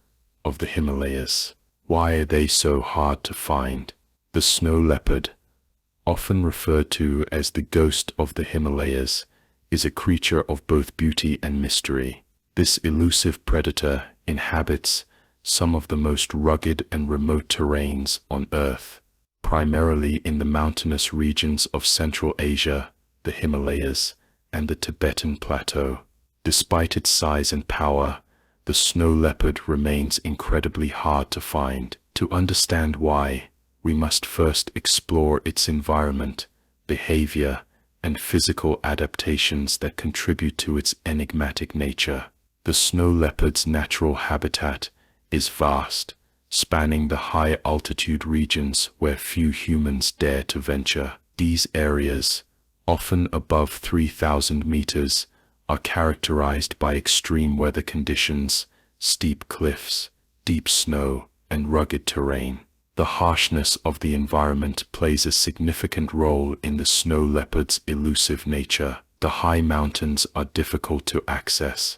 of the Himalayas. Why are they so hard to find? The snow leopard, often referred to as the ghost of the Himalayas, is a creature of both beauty and mystery. This elusive predator inhabits some of the most rugged and remote terrains on Earth, primarily in the mountainous regions of Central Asia, the Himalayas, and the Tibetan Plateau. Despite its size and power, the snow leopard remains incredibly hard to find. To understand why, we must first explore its environment, behavior, and physical adaptations that contribute to its enigmatic nature. The snow leopard's natural habitat is vast, spanning the high-altitude regions where few humans dare to venture. These areas, often above 3,000 meters, are characterized by extreme weather conditions, steep cliffs, deep snow, and rugged terrain. The harshness of the environment plays a significant role in the snow leopard's elusive nature. The high mountains are difficult to access,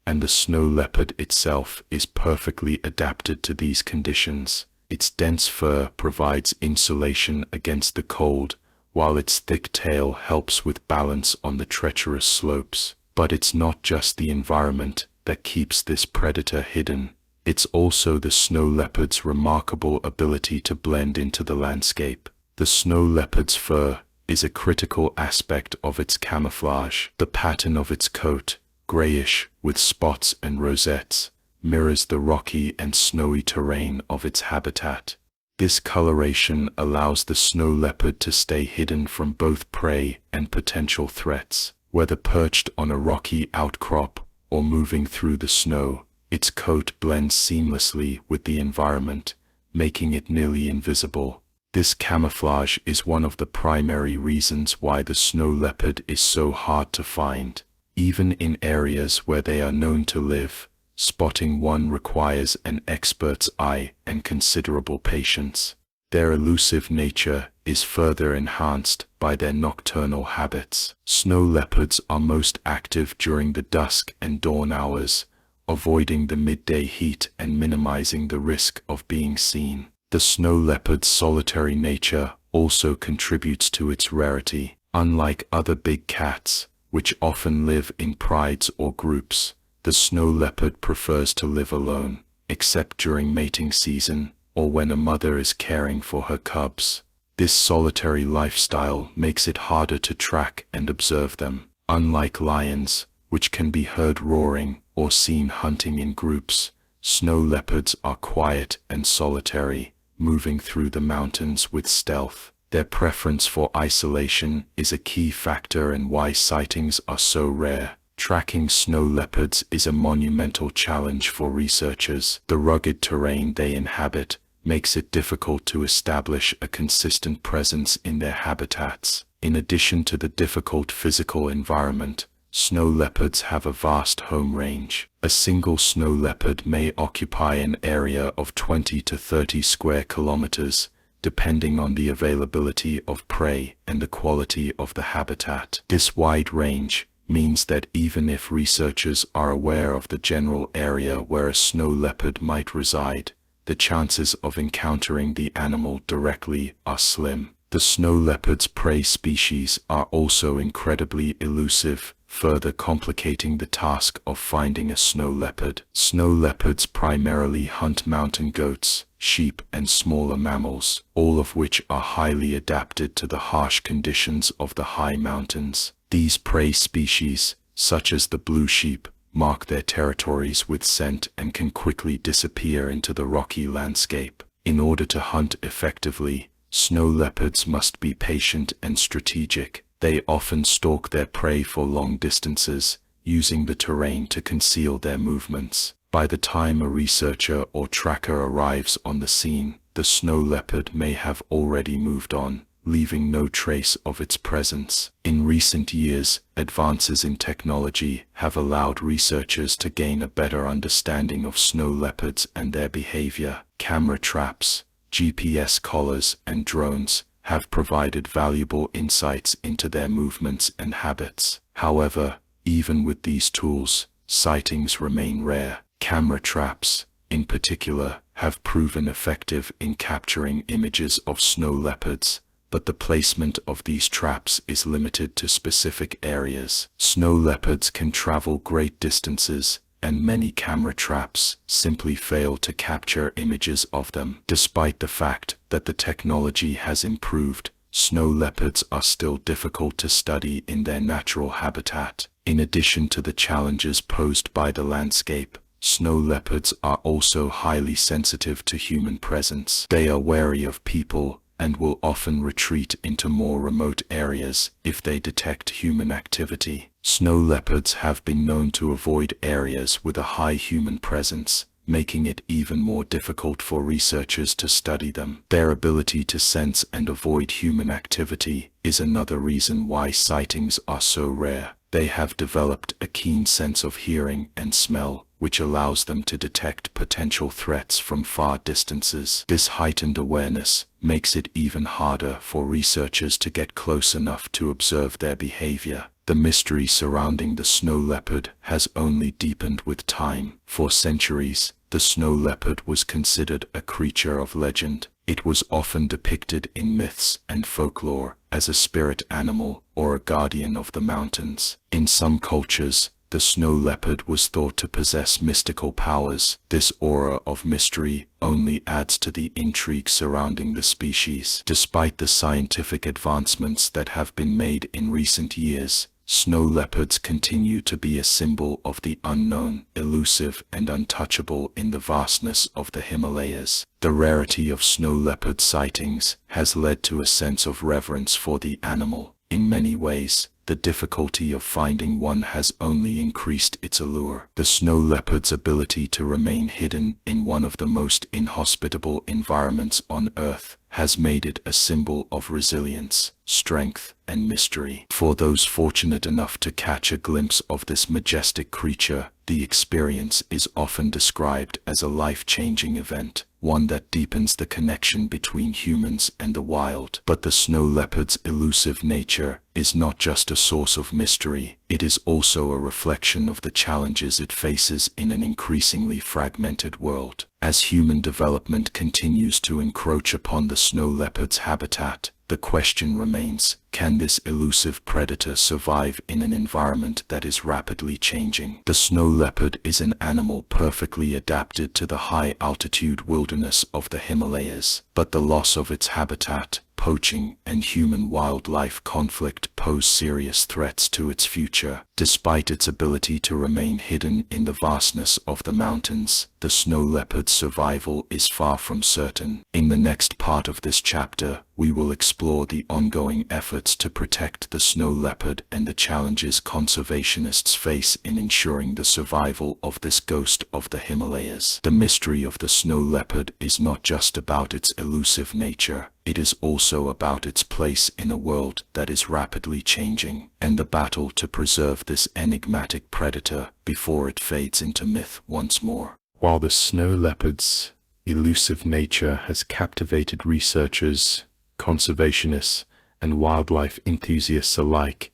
and the snow leopard itself is perfectly adapted to these conditions. Its dense fur provides insulation against the cold, while its thick tail helps with balance on the treacherous slopes. But it's not just the environment that keeps this predator hidden. It's also the snow leopard's remarkable ability to blend into the landscape. The snow leopard's fur is a critical aspect of its camouflage. The pattern of its coat, grayish with spots and rosettes, mirrors the rocky and snowy terrain of its habitat. This coloration allows the snow leopard to stay hidden from both prey and potential threats. Whether perched on a rocky outcrop or moving through the snow, its coat blends seamlessly with the environment, making it nearly invisible. This camouflage is one of the primary reasons why the snow leopard is so hard to find. Even in areas where they are known to live, spotting one requires an expert's eye and considerable patience. Their elusive nature is further enhanced by their nocturnal habits. Snow leopards are most active during the dusk and dawn hours, avoiding the midday heat and minimizing the risk of being seen. The snow leopard's solitary nature also contributes to its rarity. Unlike other big cats, which often live in prides or groups, the snow leopard prefers to live alone, except during mating season or when a mother is caring for her cubs. This solitary lifestyle makes it harder to track and observe them. Unlike lions, which can be heard roaring or seen hunting in groups, snow leopards are quiet and solitary, moving through the mountains with stealth. Their preference for isolation is a key factor in why sightings are so rare. Tracking snow leopards is a monumental challenge for researchers. The rugged terrain they inhabit makes it difficult to establish a consistent presence in their habitats. In addition to the difficult physical environment, Snow leopards have a vast home range. A single snow leopard may occupy an area of 20 to 30 square kilometers, depending on the availability of prey and the quality of the habitat. This wide range means that even if researchers are aware of the general area where a snow leopard might reside, the chances of encountering the animal directly are slim. The snow leopard's prey species are also incredibly elusive, further complicating the task of finding a snow leopard. Snow leopards primarily hunt mountain goats, sheep, and smaller mammals, all of which are highly adapted to the harsh conditions of the high mountains. These prey species, such as the blue sheep, mark their territories with scent and can quickly disappear into the rocky landscape. In order to hunt effectively, snow leopards must be patient and strategic. They often stalk their prey for long distances, using the terrain to conceal their movements. By the time a researcher or tracker arrives on the scene, the snow leopard may have already moved on, leaving no trace of its presence. In recent years, advances in technology have allowed researchers to gain a better understanding of snow leopards and their behavior. Camera traps, GPS collars, and drones have provided valuable insights into their movements and habits. However, even with these tools, sightings remain rare. Camera traps, in particular, have proven effective in capturing images of snow leopards, but the placement of these traps is limited to specific areas. Snow leopards can travel great distances, and many camera traps simply fail to capture images of them. Despite the fact that the technology has improved, snow leopards are still difficult to study in their natural habitat. In addition to the challenges posed by the landscape, snow leopards are also highly sensitive to human presence. They are wary of people and will often retreat into more remote areas if they detect human activity. Snow leopards have been known to avoid areas with a high human presence, making it even more difficult for researchers to study them. Their ability to sense and avoid human activity is another reason why sightings are so rare. They have developed a keen sense of hearing and smell, which allows them to detect potential threats from far distances. This heightened awareness makes it even harder for researchers to get close enough to observe their behavior. The mystery surrounding the snow leopard has only deepened with time. For centuries, the snow leopard was considered a creature of legend. It was often depicted in myths and folklore as a spirit animal or a guardian of the mountains. In some cultures, the snow leopard was thought to possess mystical powers. This aura of mystery only adds to the intrigue surrounding the species. Despite the scientific advancements that have been made in recent years, snow leopards continue to be a symbol of the unknown, elusive, and untouchable in the vastness of the Himalayas. The rarity of snow leopard sightings has led to a sense of reverence for the animal. In many ways, the difficulty of finding one has only increased its allure. The snow leopard's ability to remain hidden in one of the most inhospitable environments on Earth has made it a symbol of resilience, strength, and mystery. For those fortunate enough to catch a glimpse of this majestic creature, the experience is often described as a life-changing event, one that deepens the connection between humans and the wild. But the snow leopard's elusive nature is not just a source of mystery, it is also a reflection of the challenges it faces in an increasingly fragmented world. As human development continues to encroach upon the snow leopard's habitat, the question remains, can this elusive predator survive in an environment that is rapidly changing? The snow leopard is an animal perfectly adapted to the high-altitude wilderness of the Himalayas, but the loss of its habitat, poaching, and human-wildlife conflict pose serious threats to its future. Despite its ability to remain hidden in the vastness of the mountains, the snow leopard's survival is far from certain. In the next part of this chapter, we will explore the ongoing efforts efforts to protect the snow leopard and the challenges conservationists face in ensuring the survival of this ghost of the Himalayas. The mystery of the snow leopard is not just about its elusive nature, it is also about its place in a world that is rapidly changing, and the battle to preserve this enigmatic predator before it fades into myth once more. While the snow leopard's elusive nature has captivated researchers, conservationists, and wildlife enthusiasts alike,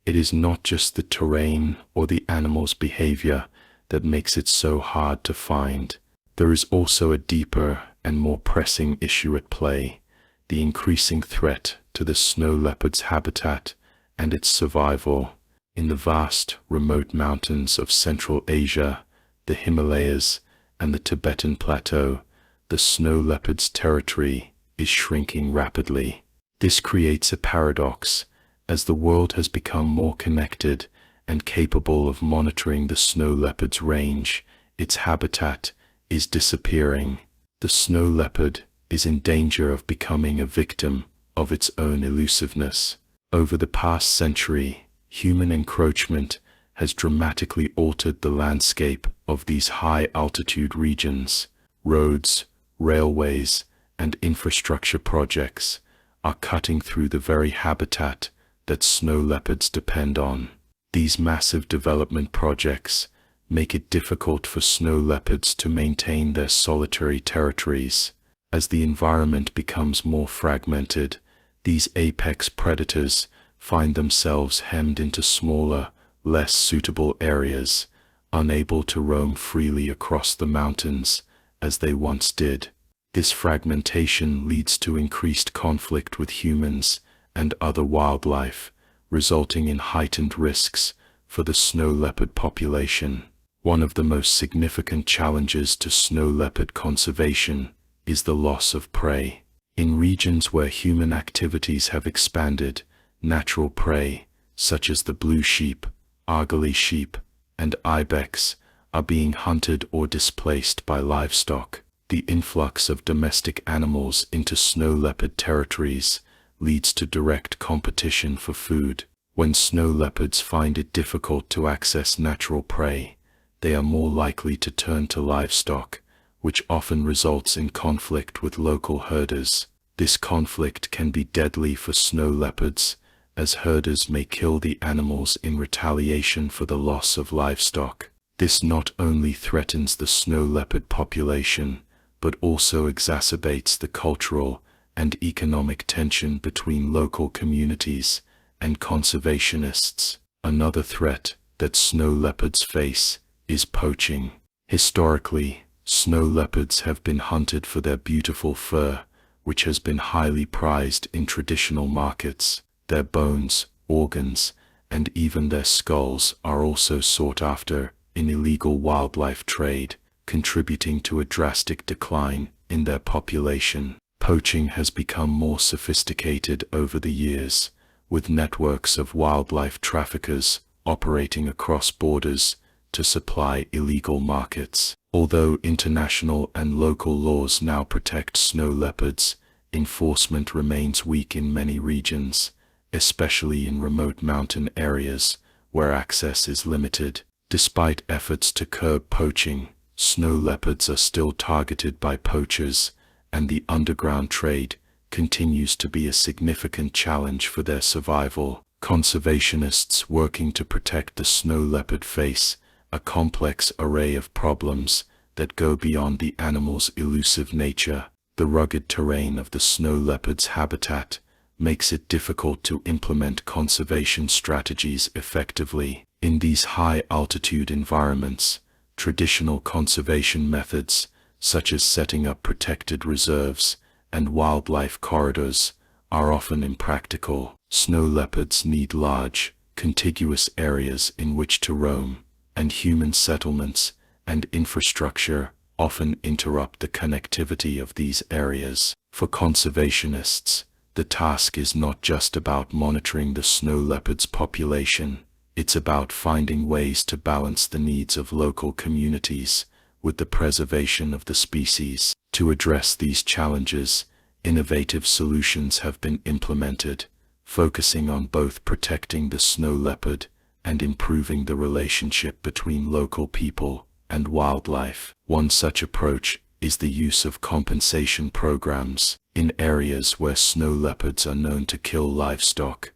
it is not just the terrain or the animal's behavior that makes it so hard to find. There is also a deeper and more pressing issue at play: the increasing threat to the snow leopard's habitat and its survival. In the vast, remote mountains of Central Asia, the Himalayas, and the Tibetan Plateau, the snow leopard's territory is shrinking rapidly. This creates a paradox. As the world has become more connected and capable of monitoring the snow leopard's range, its habitat is disappearing. The snow leopard is in danger of becoming a victim of its own elusiveness. Over the past century, human encroachment has dramatically altered the landscape of these high-altitude regions. Roads, railways, and infrastructure projects are cutting through the very habitat that snow leopards depend on. These massive development projects make it difficult for snow leopards to maintain their solitary territories. As the environment becomes more fragmented, these apex predators find themselves hemmed into smaller, less suitable areas, unable to roam freely across the mountains as they once did. This fragmentation leads to increased conflict with humans and other wildlife, resulting in heightened risks for the snow leopard population. One of the most significant challenges to snow leopard conservation is the loss of prey. In regions where human activities have expanded, natural prey, such as the blue sheep, Argali sheep, and ibex, are being hunted or displaced by livestock. The influx of domestic animals into snow leopard territories leads to direct competition for food. When snow leopards find it difficult to access natural prey, they are more likely to turn to livestock, which often results in conflict with local herders. This conflict can be deadly for snow leopards, as herders may kill the animals in retaliation for the loss of livestock. This not only threatens the snow leopard population, but also exacerbates the cultural and economic tension between local communities and conservationists. Another threat that snow leopards face is poaching. Historically, snow leopards have been hunted for their beautiful fur, which has been highly prized in traditional markets. Their bones, organs, and even their skulls are also sought after in illegal wildlife trade, contributing to a drastic decline in their population. Poaching has become more sophisticated over the years, with networks of wildlife traffickers operating across borders to supply illegal markets. Although international and local laws now protect snow leopards, enforcement remains weak in many regions, especially in remote mountain areas where access is limited. Despite efforts to curb poaching, snow leopards are still targeted by poachers, and the underground trade continues to be a significant challenge for their survival. Conservationists working to protect the snow leopard face a complex array of problems that go beyond the animal's elusive nature. The rugged terrain of the snow leopard's habitat makes it difficult to implement conservation strategies effectively. In these high-altitude environments, traditional conservation methods, such as setting up protected reserves and wildlife corridors, are often impractical. Snow leopards need large, contiguous areas in which to roam, and human settlements and infrastructure often interrupt the connectivity of these areas. For conservationists, the task is not just about monitoring the snow leopard's population, it's about finding ways to balance the needs of local communities with the preservation of the species. To address these challenges, innovative solutions have been implemented, focusing on both protecting the snow leopard and improving the relationship between local people and wildlife. One such approach is the use of compensation programs in areas where snow leopards are known to kill livestock.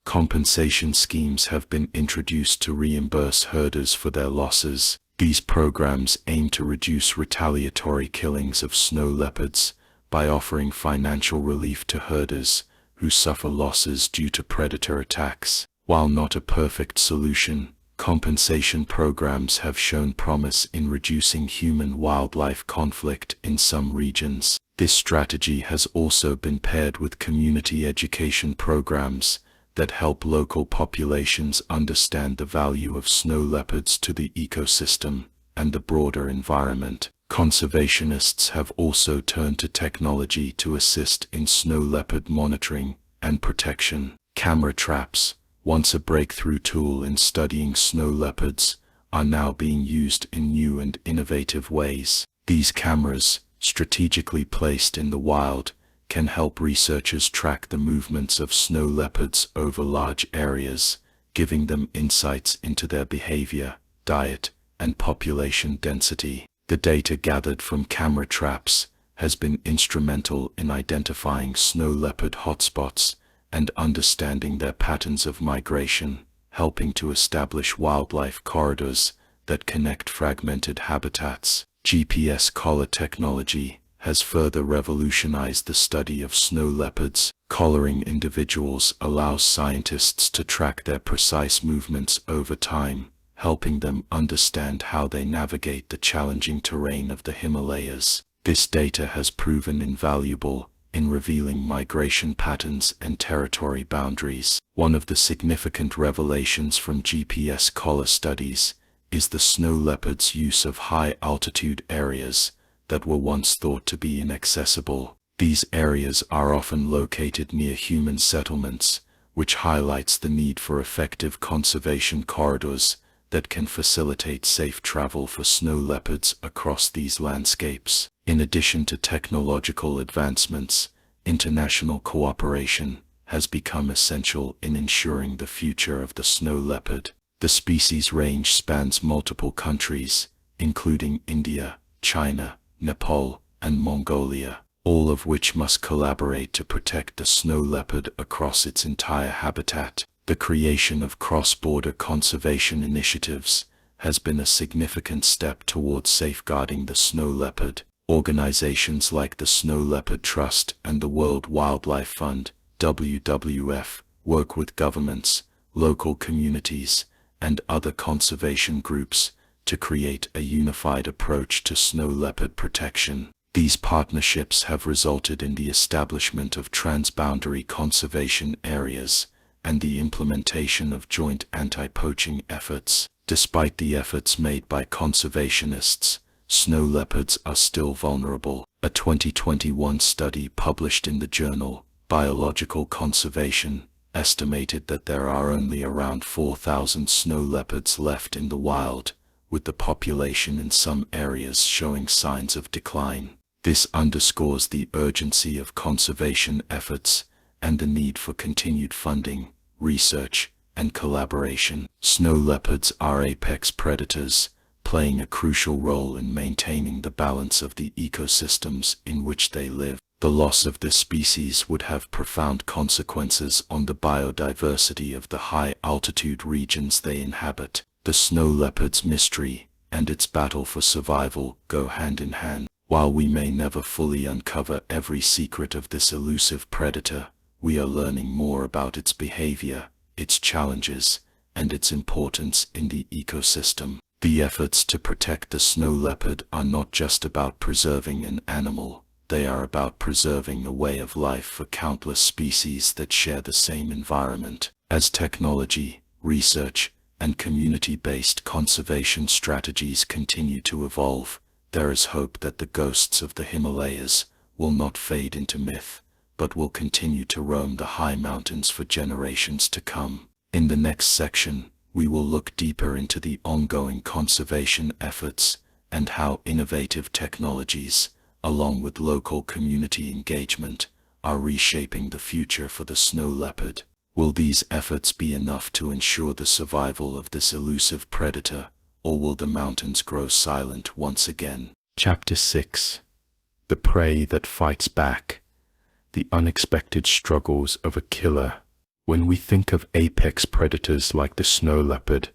Compensation schemes have been introduced to reimburse herders for their losses. These programs aim to reduce retaliatory killings of snow leopards by offering financial relief to herders who suffer losses due to predator attacks. While not a perfect solution, compensation programs have shown promise in reducing human-wildlife conflict in some regions. This strategy has also been paired with community education programs that help local populations understand the value of snow leopards to the ecosystem and the broader environment. Conservationists have also turned to technology to assist in snow leopard monitoring and protection. Camera traps, once a breakthrough tool in studying snow leopards, are now being used in new and innovative ways. These cameras, strategically placed in the wild, can help researchers track the movements of snow leopards over large areas, giving them insights into their behavior, diet, and population density. The data gathered from camera traps has been instrumental in identifying snow leopard hotspots and understanding their patterns of migration, helping to establish wildlife corridors that connect fragmented habitats. GPS collar technology has further revolutionized the study of snow leopards. Collaring individuals allows scientists to track their precise movements over time, helping them understand how they navigate the challenging terrain of the Himalayas. This data has proven invaluable in revealing migration patterns and territory boundaries. One of the significant revelations from GPS collar studies is the snow leopard's use of high-altitude areas that were once thought to be inaccessible. These areas are often located near human settlements, which highlights the need for effective conservation corridors that can facilitate safe travel for snow leopards across these landscapes. In addition to technological advancements, international cooperation has become essential in ensuring the future of the snow leopard. The species range spans multiple countries, including India, China, Nepal, and Mongolia, all of which must collaborate to protect the snow leopard across its entire habitat. The creation of cross-border conservation initiatives has been a significant step towards safeguarding the snow leopard. Organizations like the Snow Leopard Trust and the World Wildlife Fund, WWF, work with governments, local communities, and other conservation groups to create a unified approach to snow leopard protection. These partnerships have resulted in the establishment of transboundary conservation areas and the implementation of joint anti-poaching efforts. Despite the efforts made by conservationists, snow leopards are still vulnerable. A 2021 study published in the journal Biological Conservation estimated that there are only around 4,000 snow leopards left in the wild, with the population in some areas showing signs of decline. This underscores the urgency of conservation efforts and the need for continued funding, research, and collaboration. Snow leopards are apex predators, playing a crucial role in maintaining the balance of the ecosystems in which they live. The loss of this species would have profound consequences on the biodiversity of the high-altitude regions they inhabit. The snow leopard's mystery and its battle for survival go hand in hand. While we may never fully uncover every secret of this elusive predator, we are learning more about its behavior, its challenges, and its importance in the ecosystem. The efforts to protect the snow leopard are not just about preserving an animal, they are about preserving a way of life for countless species that share the same environment. As technology, research, and community-based conservation strategies continue to evolve, there is hope that the ghosts of the Himalayas will not fade into myth, but will continue to roam the high mountains for generations to come. In the next section, we will look deeper into the ongoing conservation efforts and how innovative technologies, along with local community engagement, are reshaping the future for the snow leopard. Will these efforts be enough to ensure the survival of this elusive predator, or will the mountains grow silent once again? Chapter 6. The Prey That Fights Back. The Unexpected Struggles of a Killer. When we think of apex predators like the snow leopard,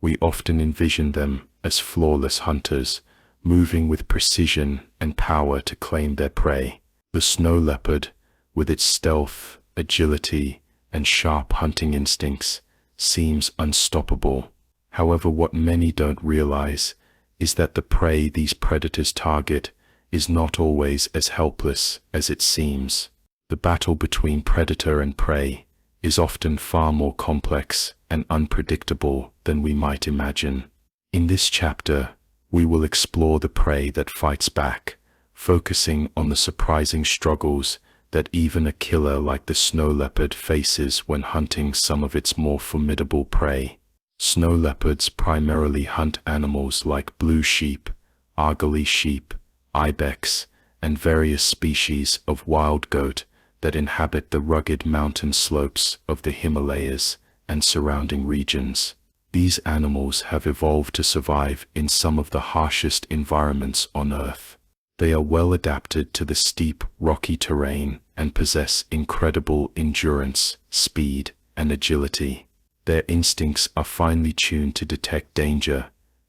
we often envision them as flawless hunters, moving with precision and power to claim their prey. The snow leopard, with its stealth, agility, and sharp hunting instincts, seems unstoppable. However, what many don't realize is that the prey these predators target is not always as helpless as it seems. The battle between predator and prey is often far more complex and unpredictable than we might imagine. In this chapter, we will explore the prey that fights back, focusing on the surprising struggles that even a killer like the snow leopard faces when hunting some of its more formidable prey. Snow leopards primarily hunt animals like blue sheep, Argali sheep, ibex, and various species of wild goat that inhabit the rugged mountain slopes of the Himalayas and surrounding regions. These animals have evolved to survive in some of the harshest environments on Earth. They are well adapted to the steep, rocky terrain and possess incredible endurance, speed, and agility. Their instincts are finely tuned to detect danger,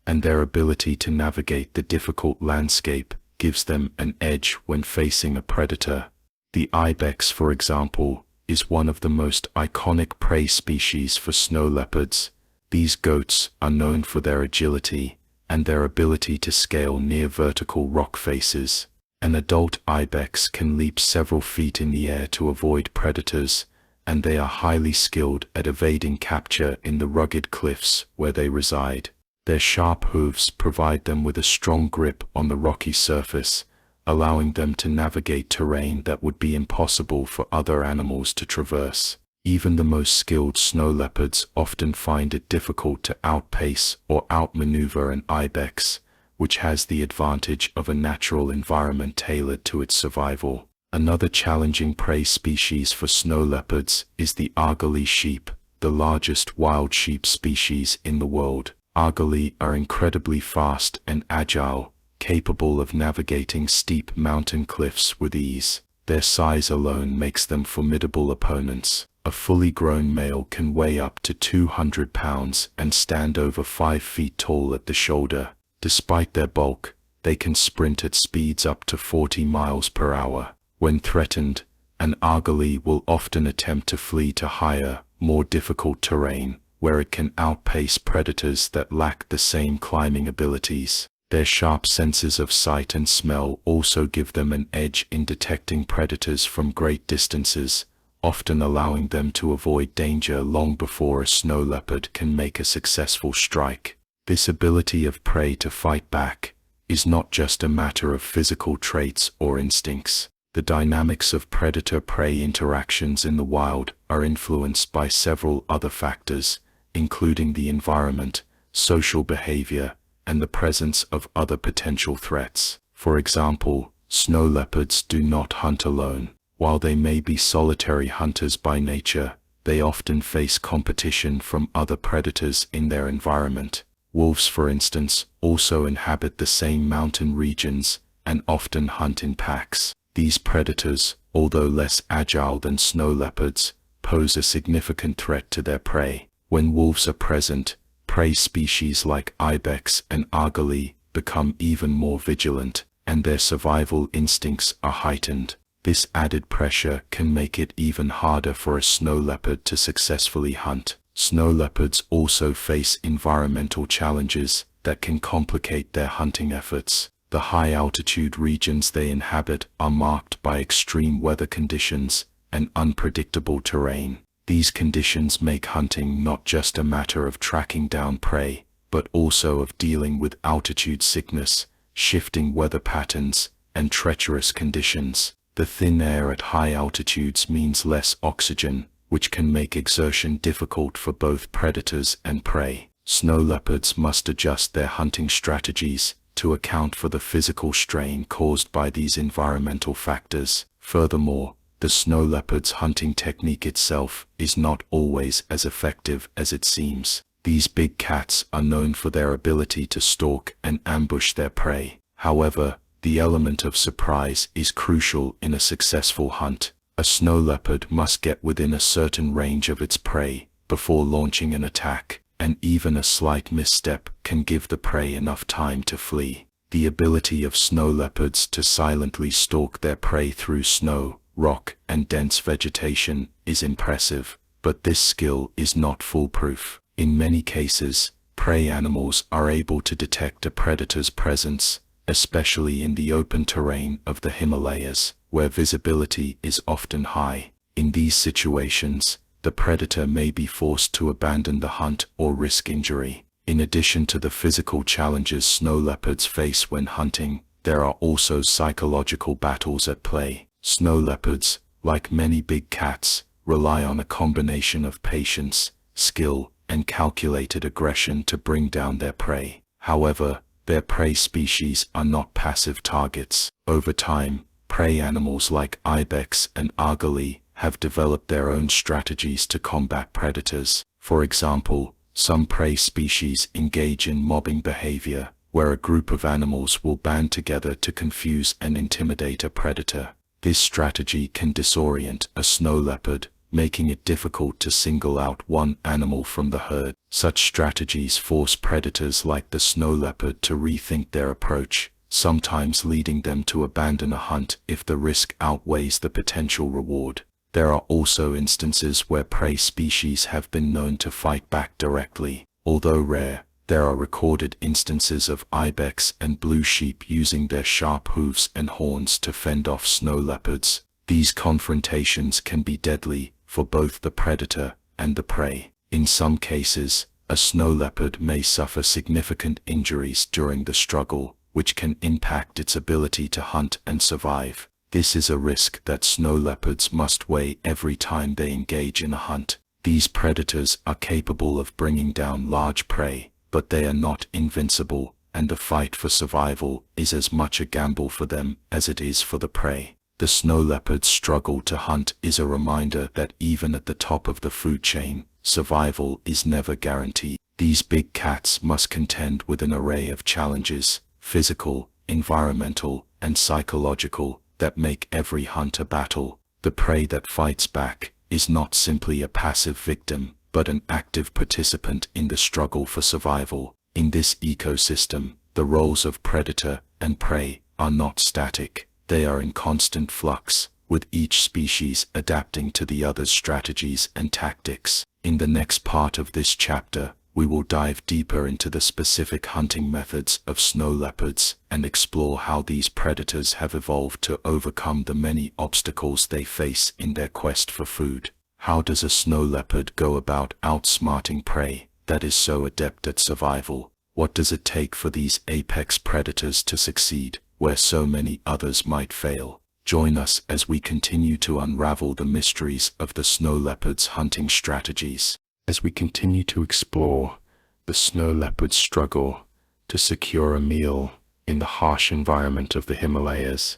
and their ability to navigate the difficult landscape gives them an edge when facing a predator. The ibex, for example, is one of the most iconic prey species for snow leopards. These goats are known for their agility and their ability to scale near vertical rock faces. An adult ibex can leap several feet in the air to avoid predators, and they are highly skilled at evading capture in the rugged cliffs where they reside. Their sharp hooves provide them with a strong grip on the rocky surface, allowing them to navigate terrain that would be impossible for other animals to traverse. Even the most skilled snow leopards often find it difficult to outpace or outmaneuver an ibex, which has the advantage of a natural environment tailored to its survival. Another challenging prey species for snow leopards is the Argali sheep, the largest wild sheep species in the world. Argali are incredibly fast and agile, capable of navigating steep mountain cliffs with ease. Their size alone makes them formidable opponents. A fully grown male can weigh up to 200 pounds and stand over 5 feet tall at the shoulder. Despite their bulk, they can sprint at speeds up to 40 miles per hour. When threatened, an Argali will often attempt to flee to higher, more difficult terrain, where it can outpace predators that lack the same climbing abilities. Their sharp senses of sight and smell also give them an edge in detecting predators from great distances, often allowing them to avoid danger long before a snow leopard can make a successful strike. This ability of prey to fight back is not just a matter of physical traits or instincts. The dynamics of predator-prey interactions in the wild are influenced by several other factors, including the environment, social behavior, and the presence of other potential threats. For example, snow leopards do not hunt alone. While they may be solitary hunters by nature, they often face competition from other predators in their environment. Wolves, for instance, also inhabit the same mountain regions and often hunt in packs. These predators, although less agile than snow leopards, pose a significant threat to their prey. When wolves are present, prey species like ibex and Argali become even more vigilant, and their survival instincts are heightened. This added pressure can make it even harder for a snow leopard to successfully hunt. Snow leopards also face environmental challenges that can complicate their hunting efforts. The high-altitude regions they inhabit are marked by extreme weather conditions and unpredictable terrain. These conditions make hunting not just a matter of tracking down prey, but also of dealing with altitude sickness, shifting weather patterns, and treacherous conditions. The thin air at high altitudes means less oxygen, which can make exertion difficult for both predators and prey. Snow leopards must adjust their hunting strategies to account for the physical strain caused by these environmental factors. Furthermore, The snow leopard's hunting technique itself is not always as effective as it seems. These big cats are known for their ability to stalk and ambush their prey. However, the element of surprise is crucial in a successful hunt. A snow leopard must get within a certain range of its prey before launching an attack, and even a slight misstep can give the prey enough time to flee. The ability of snow leopards to silently stalk their prey through snow, rock, and dense vegetation is impressive, but this skill is not foolproof. In many cases, prey animals are able to detect a predator's presence, especially in the open terrain of the Himalayas, where visibility is often high. In these situations, the predator may be forced to abandon the hunt or risk injury. In addition to the physical challenges snow leopards face when hunting, there are also psychological battles at play. Snow leopards, like many big cats, rely on a combination of patience, skill, and calculated aggression to bring down their prey. However, their prey species are not passive targets. Over time, prey animals like ibex and argali have developed their own strategies to combat predators. For example, some prey species engage in mobbing behavior, where a group of animals will band together to confuse and intimidate a predator. This strategy can disorient a snow leopard, making it difficult to single out one animal from the herd. Such strategies force predators like the snow leopard to rethink their approach, sometimes leading them to abandon a hunt if the risk outweighs the potential reward. There are also instances where prey species have been known to fight back directly. Although rare, there are recorded instances of ibex and blue sheep using their sharp hooves and horns to fend off snow leopards. These confrontations can be deadly for both the predator and the prey. In some cases, a snow leopard may suffer significant injuries during the struggle, which can impact its ability to hunt and survive. This is a risk that snow leopards must weigh every time they engage in a hunt. These predators are capable of bringing down large prey, but they are not invincible, and the fight for survival is as much a gamble for them as it is for the prey. The snow leopard's struggle to hunt is a reminder that even at the top of the food chain, survival is never guaranteed. These big cats must contend with an array of challenges, physical, environmental, and psychological, that make every hunt a battle. The prey that fights back is not simply a passive victim, but an active participant in the struggle for survival. In this ecosystem, the roles of predator and prey are not static. They are in constant flux, with each species adapting to the other's strategies and tactics. In the next part of this chapter, we will dive deeper into the specific hunting methods of snow leopards and explore how these predators have evolved to overcome the many obstacles they face in their quest for food. How does a snow leopard go about outsmarting prey that is so adept at survival? What does it take for these apex predators to succeed where so many others might fail? Join us as we continue to unravel the mysteries of the snow leopard's hunting strategies. As we continue to explore the snow leopard's struggle to secure a meal in the harsh environment of the Himalayas,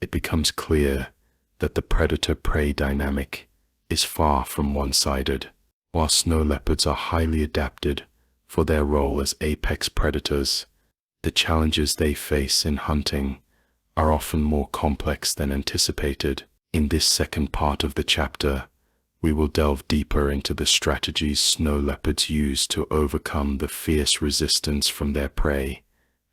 it becomes clear that the predator-prey dynamic is far from one-sided. While snow leopards are highly adapted for their role as apex predators, the challenges they face in hunting are often more complex than anticipated. In this second part of the chapter, we will delve deeper into the strategies snow leopards use to overcome the fierce resistance from their prey,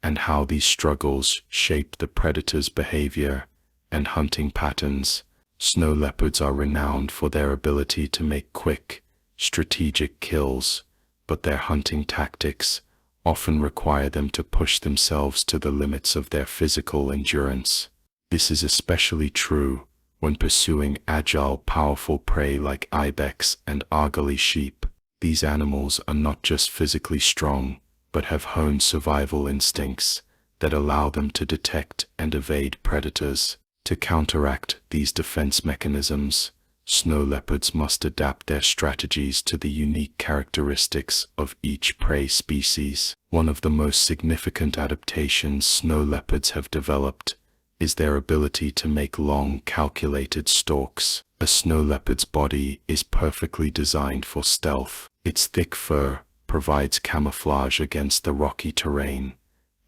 and how these struggles shape the predator's behavior and hunting patterns. Snow leopards are renowned for their ability to make quick, strategic kills, but their hunting tactics often require them to push themselves to the limits of their physical endurance. This is especially true when pursuing agile, powerful prey like ibex and argali sheep. These animals are not just physically strong, but have honed survival instincts that allow them to detect and evade predators. To counteract these defense mechanisms, snow leopards must adapt their strategies to the unique characteristics of each prey species. One of the most significant adaptations snow leopards have developed is their ability to make long, calculated stalks. A snow leopard's body is perfectly designed for stealth. Its thick fur provides camouflage against the rocky terrain,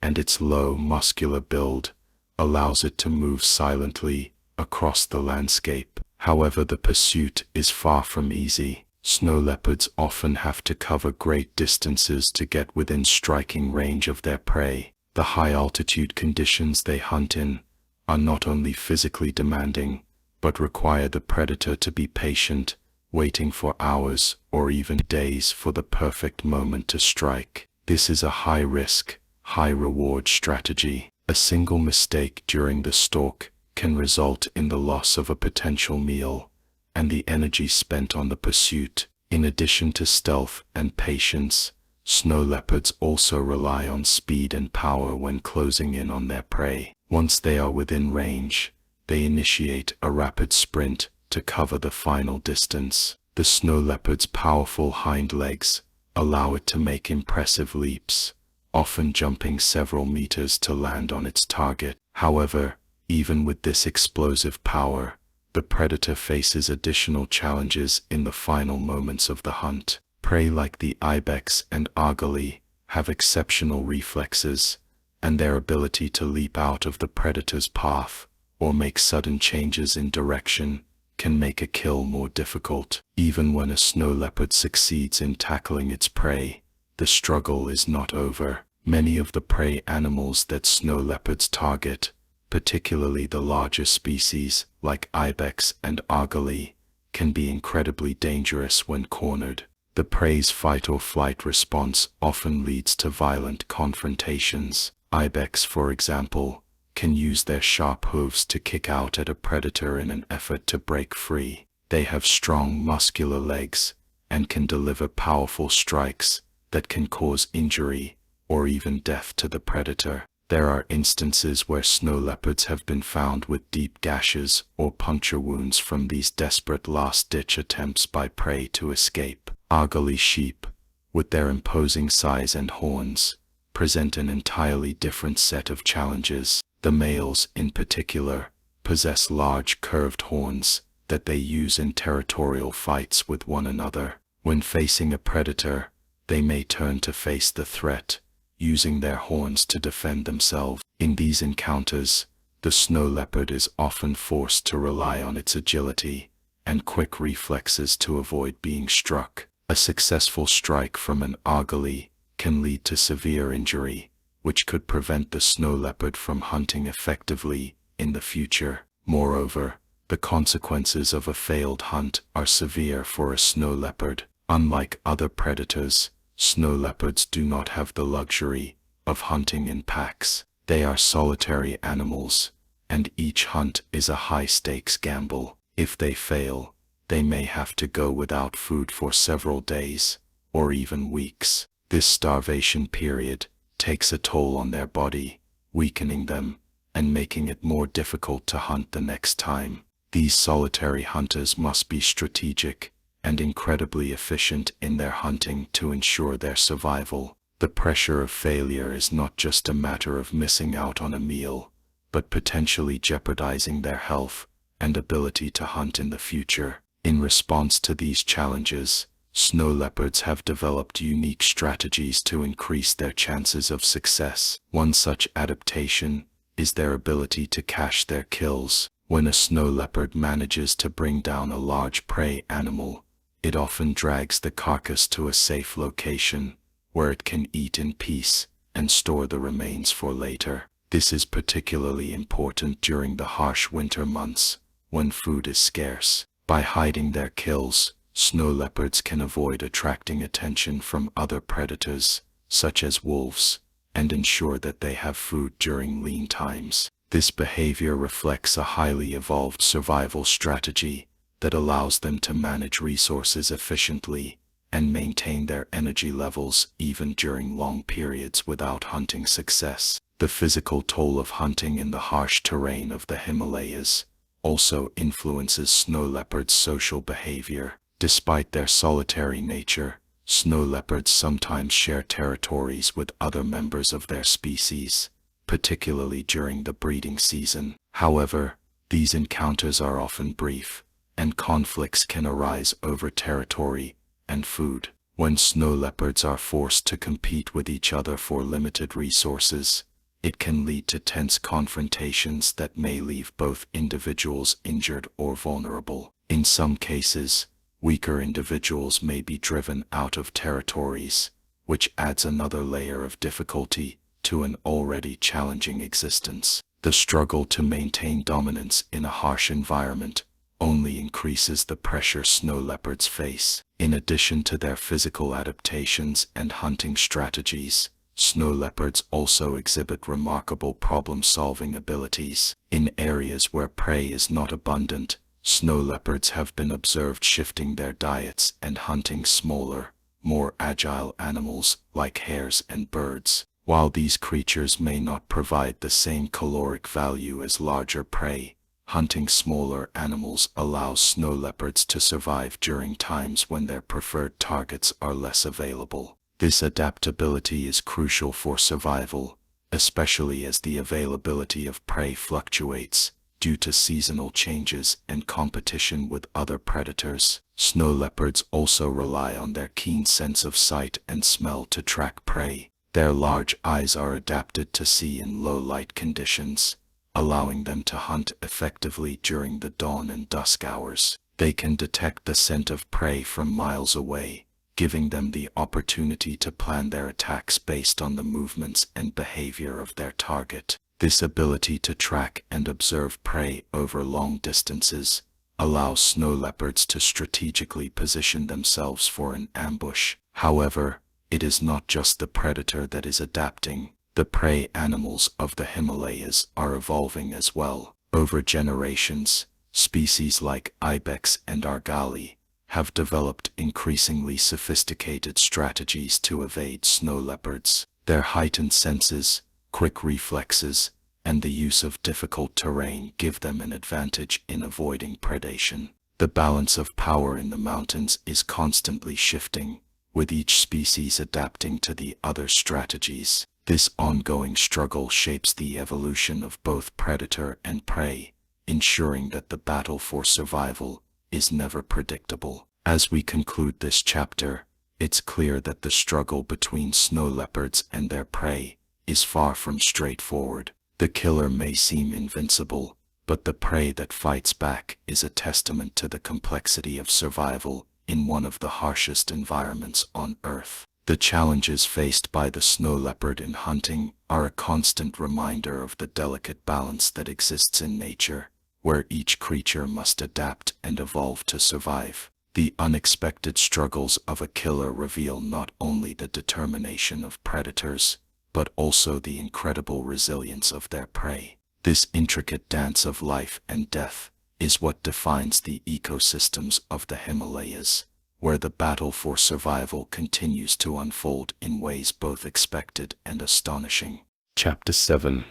and its low, muscular build allows it to move silently across the landscape. However, the pursuit is far from easy. Snow leopards often have to cover great distances to get within striking range of their prey. The high-altitude conditions they hunt in are not only physically demanding, but require the predator to be patient, waiting for hours or even days for the perfect moment to strike. This is a high-risk, high-reward strategy. A single mistake during the stalk can result in the loss of a potential meal and the energy spent on the pursuit. In addition to stealth and patience, snow leopards also rely on speed and power when closing in on their prey. Once they are within range, they initiate a rapid sprint to cover the final distance. The snow leopard's powerful hind legs allow it to make impressive leaps, often jumping several meters to land on its target. However, even with this explosive power, the predator faces additional challenges in the final moments of the hunt. Prey like the ibex and argali have exceptional reflexes, and their ability to leap out of the predator's path or make sudden changes in direction can make a kill more difficult. Even when a snow leopard succeeds in tackling its prey, the struggle is not over. Many of the prey animals that snow leopards target, particularly the larger species like ibex and argali, can be incredibly dangerous when cornered. The prey's fight-or-flight response often leads to violent confrontations. Ibex, for example, can use their sharp hooves to kick out at a predator in an effort to break free. They have strong, muscular legs and can deliver powerful strikes that can cause injury or even death to the predator. There are instances where snow leopards have been found with deep gashes or puncture wounds from these desperate last-ditch attempts by prey to escape. Argali sheep, with their imposing size and horns, present an entirely different set of challenges. The males, in particular, possess large curved horns that they use in territorial fights with one another. When facing a predator, they may turn to face the threat, using their horns to defend themselves. In these encounters, the snow leopard is often forced to rely on its agility and quick reflexes to avoid being struck. A successful strike from an argali can lead to severe injury, which could prevent the snow leopard from hunting effectively in the future. Moreover, the consequences of a failed hunt are severe for a snow leopard. Unlike other predators, snow leopards do not have the luxury of hunting in packs. They are solitary animals, and each hunt is a high-stakes gamble. If they fail, they may have to go without food for several days, or even weeks. This starvation period takes a toll on their body, weakening them and making it more difficult to hunt the next time. These solitary hunters must be strategic and incredibly efficient in their hunting to ensure their survival. The pressure of failure is not just a matter of missing out on a meal, but potentially jeopardizing their health and ability to hunt in the future. In response to these challenges, snow leopards have developed unique strategies to increase their chances of success. One such adaptation is their ability to cache their kills. When a snow leopard manages to bring down a large prey animal, it often drags the carcass to a safe location where it can eat in peace and store the remains for later. This is particularly important during the harsh winter months when food is scarce. By hiding their kills, snow leopards can avoid attracting attention from other predators, such as wolves, and ensure that they have food during lean times. This behavior reflects a highly evolved survival strategy that allows them to manage resources efficiently and maintain their energy levels even during long periods without hunting success. The physical toll of hunting in the harsh terrain of the Himalayas also influences snow leopards' social behavior. Despite their solitary nature, snow leopards sometimes share territories with other members of their species, particularly during the breeding season. However, these encounters are often brief, and conflicts can arise over territory and food. When snow leopards are forced to compete with each other for limited resources, it can lead to tense confrontations that may leave both individuals injured or vulnerable. In some cases, weaker individuals may be driven out of territories, which adds another layer of difficulty to an already challenging existence. The struggle to maintain dominance in a harsh environment only increases the pressure snow leopards face. In addition to their physical adaptations and hunting strategies, snow leopards also exhibit remarkable problem-solving abilities. In areas where prey is not abundant, snow leopards have been observed shifting their diets and hunting smaller, more agile animals like hares and birds. While these creatures may not provide the same caloric value as larger prey, hunting smaller animals allows snow leopards to survive during times when their preferred targets are less available. This adaptability is crucial for survival, especially as the availability of prey fluctuates due to seasonal changes and competition with other predators. Snow leopards also rely on their keen sense of sight and smell to track prey. Their large eyes are adapted to see in low light conditions, allowing them to hunt effectively during the dawn and dusk hours. They can detect the scent of prey from miles away, giving them the opportunity to plan their attacks based on the movements and behavior of their target. This ability to track and observe prey over long distances allows snow leopards to strategically position themselves for an ambush. However, it is not just the predator that is adapting. The prey animals of the Himalayas are evolving as well. Over generations, species like ibex and argali have developed increasingly sophisticated strategies to evade snow leopards. Their heightened senses, quick reflexes, and the use of difficult terrain give them an advantage in avoiding predation. The balance of power in the mountains is constantly shifting, with each species adapting to the other's strategies. This ongoing struggle shapes the evolution of both predator and prey, ensuring that the battle for survival is never predictable. As we conclude this chapter, it's clear that the struggle between snow leopards and their prey is far from straightforward. The killer may seem invincible, but the prey that fights back is a testament to the complexity of survival in one of the harshest environments on Earth. The challenges faced by the snow leopard in hunting are a constant reminder of the delicate balance that exists in nature, where each creature must adapt and evolve to survive. The unexpected struggles of a killer reveal not only the determination of predators, but also the incredible resilience of their prey. This intricate dance of life and death is what defines the ecosystems of the Himalayas, where the battle for survival continues to unfold in ways both expected and astonishing. Chapter 7.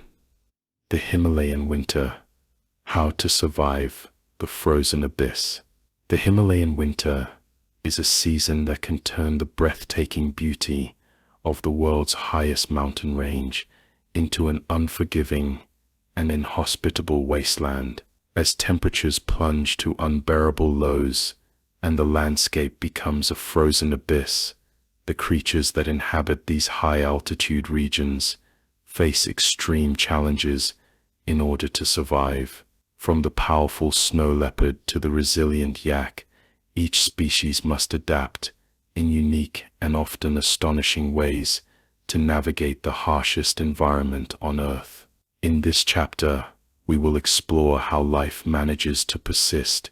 The Himalayan Winter. How to Survive the Frozen Abyss. The Himalayan winter is a season that can turn the breathtaking beauty of the world's highest mountain range into an unforgiving and inhospitable wasteland. As temperatures plunge to unbearable lows and the landscape becomes a frozen abyss, the creatures that inhabit these high-altitude regions face extreme challenges in order to survive. From the powerful snow leopard to the resilient yak, each species must adapt in unique and often astonishing ways to navigate the harshest environment on Earth. In this chapter, we will explore how life manages to persist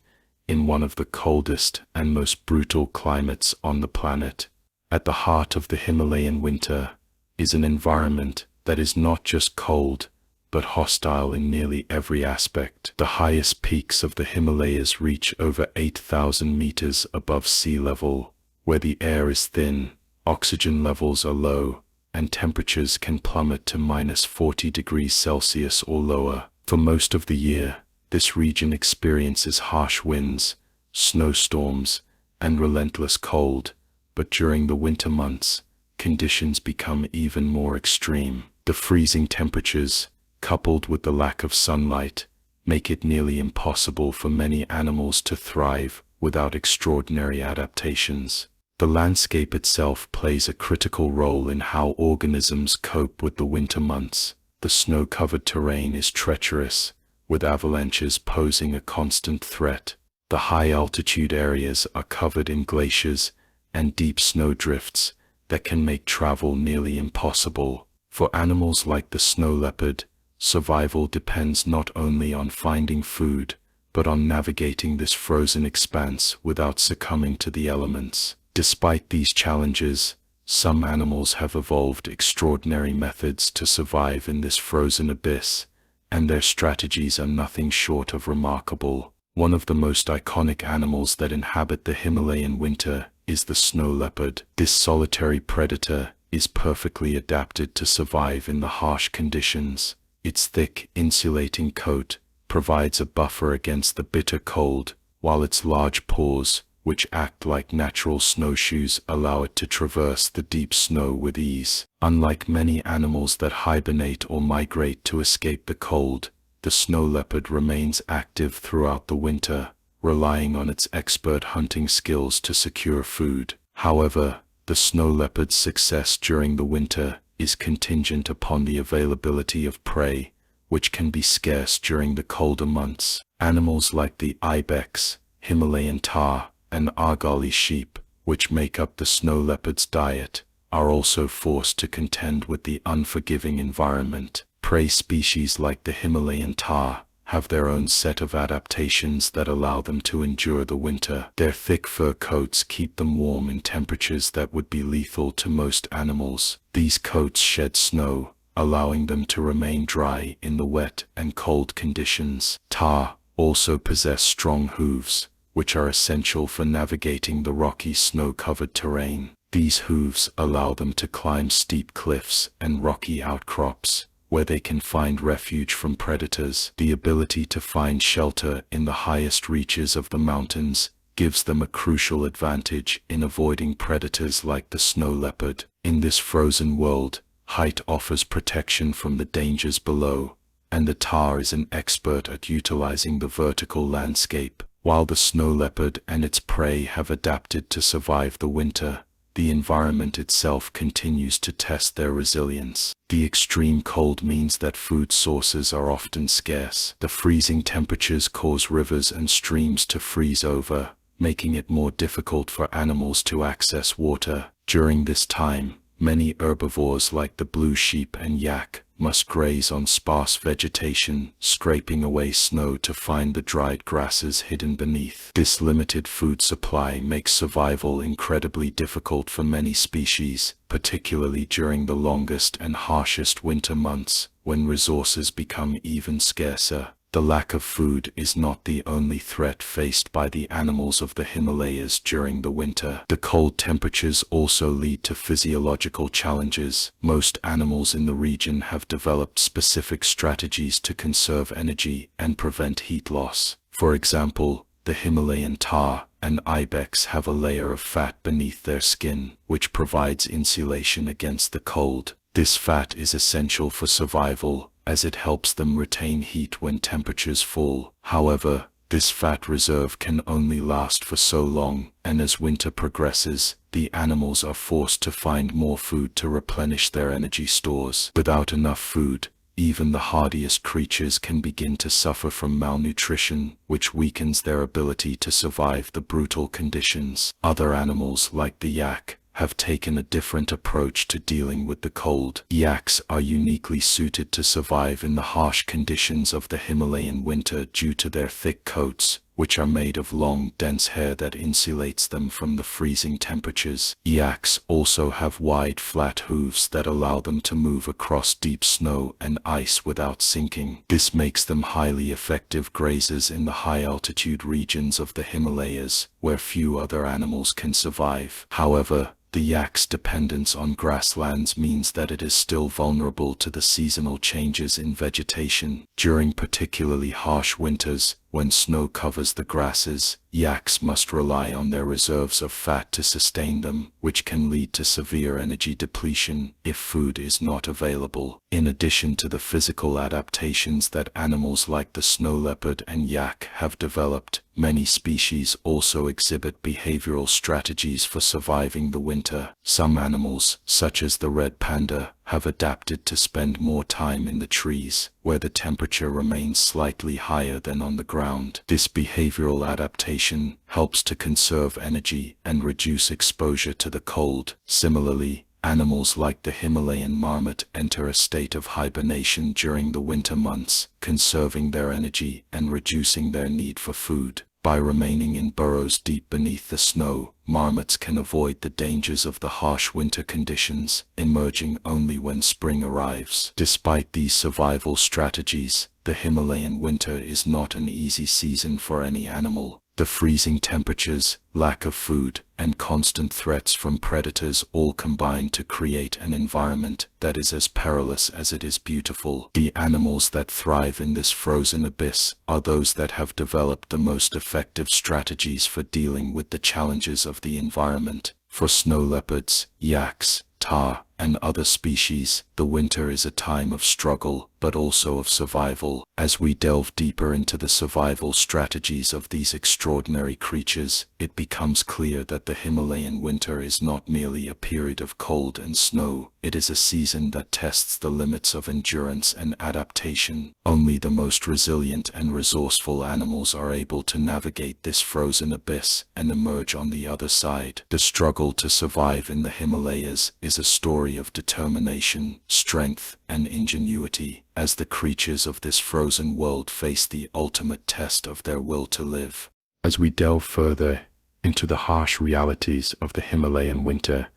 in one of the coldest and most brutal climates on the planet. At the heart of the Himalayan winter is an environment that is not just cold, but hostile in nearly every aspect. The highest peaks of the Himalayas reach over 8,000 meters above sea level, where the air is thin, oxygen levels are low, and temperatures can plummet to -40 degrees Celsius or lower. For most of the year, this region experiences harsh winds, snowstorms, and relentless cold, but during the winter months, conditions become even more extreme. The freezing temperatures, coupled with the lack of sunlight, make it nearly impossible for many animals to thrive without extraordinary adaptations. The landscape itself plays a critical role in how organisms cope with the winter months. The snow-covered terrain is treacherous, with avalanches posing a constant threat. The high-altitude areas are covered in glaciers and deep snowdrifts that can make travel nearly impossible. For animals like the snow leopard, survival depends not only on finding food, but on navigating this frozen expanse without succumbing to the elements. Despite these challenges, some animals have evolved extraordinary methods to survive in this frozen abyss, and their strategies are nothing short of remarkable. One of the most iconic animals that inhabit the Himalayan winter is the snow leopard. This solitary predator is perfectly adapted to survive in the harsh conditions. Its thick, insulating coat provides a buffer against the bitter cold, while its large paws, which act like natural snowshoes, allow it to traverse the deep snow with ease. Unlike many animals that hibernate or migrate to escape the cold, the snow leopard remains active throughout the winter, relying on its expert hunting skills to secure food. However, the snow leopard's success during the winter is contingent upon the availability of prey, which can be scarce during the colder months. Animals like the ibex, Himalayan tahr, and Argali sheep, which make up the snow leopard's diet, are also forced to contend with the unforgiving environment. Prey species like the Himalayan tahr have their own set of adaptations that allow them to endure the winter. Their thick fur coats keep them warm in temperatures that would be lethal to most animals. These coats shed snow, allowing them to remain dry in the wet and cold conditions. Tahr also possess strong hooves, which are essential for navigating the rocky snow-covered terrain. These hooves allow them to climb steep cliffs and rocky outcrops, where they can find refuge from predators. The ability to find shelter in the highest reaches of the mountains gives them a crucial advantage in avoiding predators like the snow leopard. In this frozen world, height offers protection from the dangers below, and the tahr is an expert at utilizing the vertical landscape. While the snow leopard and its prey have adapted to survive the winter, the environment itself continues to test their resilience. The extreme cold means that food sources are often scarce. The freezing temperatures cause rivers and streams to freeze over, making it more difficult for animals to access water. During this time, many herbivores like the blue sheep and yak must graze on sparse vegetation, scraping away snow to find the dried grasses hidden beneath. This limited food supply makes survival incredibly difficult for many species, particularly during the longest and harshest winter months, when resources become even scarcer. The lack of food is not the only threat faced by the animals of the Himalayas during the winter. The cold temperatures also lead to physiological challenges. Most animals in the region have developed specific strategies to conserve energy and prevent heat loss. For example, the Himalayan tahr and ibex have a layer of fat beneath their skin, which provides insulation against the cold. This fat is essential for survival, as it helps them retain heat when temperatures fall. However, this fat reserve can only last for so long, and as winter progresses, the animals are forced to find more food to replenish their energy stores. Without enough food, even the hardiest creatures can begin to suffer from malnutrition, which weakens their ability to survive the brutal conditions. Other animals, like the yak, have taken a different approach to dealing with the cold. Yaks are uniquely suited to survive in the harsh conditions of the Himalayan winter due to their thick coats, which are made of long, dense hair that insulates them from the freezing temperatures. Yaks also have wide, flat hooves that allow them to move across deep snow and ice without sinking. This makes them highly effective grazers in the high-altitude regions of the Himalayas, where few other animals can survive. However, the yak's dependence on grasslands means that it is still vulnerable to the seasonal changes in vegetation. During particularly harsh winters, when snow covers the grasses, Yaks must rely on their reserves of fat to sustain them, which can lead to severe energy depletion if food is not available. In addition to the physical adaptations that animals like the snow leopard and yak have developed, many species also exhibit behavioral strategies for surviving the winter. Some animals, such as the red panda, have adapted to spend more time in the trees, where the temperature remains slightly higher than on the ground. This behavioral adaptation helps to conserve energy and reduce exposure to the cold. Similarly, animals like the Himalayan marmot enter a state of hibernation during the winter months, conserving their energy and reducing their need for food. By remaining in burrows deep beneath the snow, marmots can avoid the dangers of the harsh winter conditions, emerging only when spring arrives. Despite these survival strategies, the Himalayan winter is not an easy season for any animal. The freezing temperatures, lack of food, and constant threats from predators all combine to create an environment that is as perilous as it is beautiful. The animals that thrive in this frozen abyss are those that have developed the most effective strategies for dealing with the challenges of the environment. For snow leopards, yaks, tahr, and other species, the winter is a time of struggle, but also of survival. As we delve deeper into the survival strategies of these extraordinary creatures, it becomes clear that the Himalayan winter is not merely a period of cold and snow, it is a season that tests the limits of endurance and adaptation. Only the most resilient and resourceful animals are able to navigate this frozen abyss and emerge on the other side. The struggle to survive in the Himalayas is a story of determination, strength, and ingenuity, as the creatures of this frozen world face the ultimate test of their will to live. As we delve further into the harsh realities of the Himalayan winter,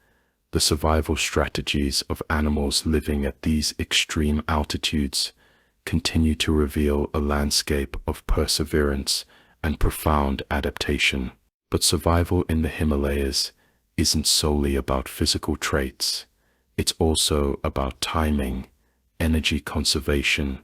the survival strategies of animals living at these extreme altitudes continue to reveal a landscape of perseverance and profound adaptation. But survival in the Himalayas isn't solely about physical traits. It's also about timing, energy conservation,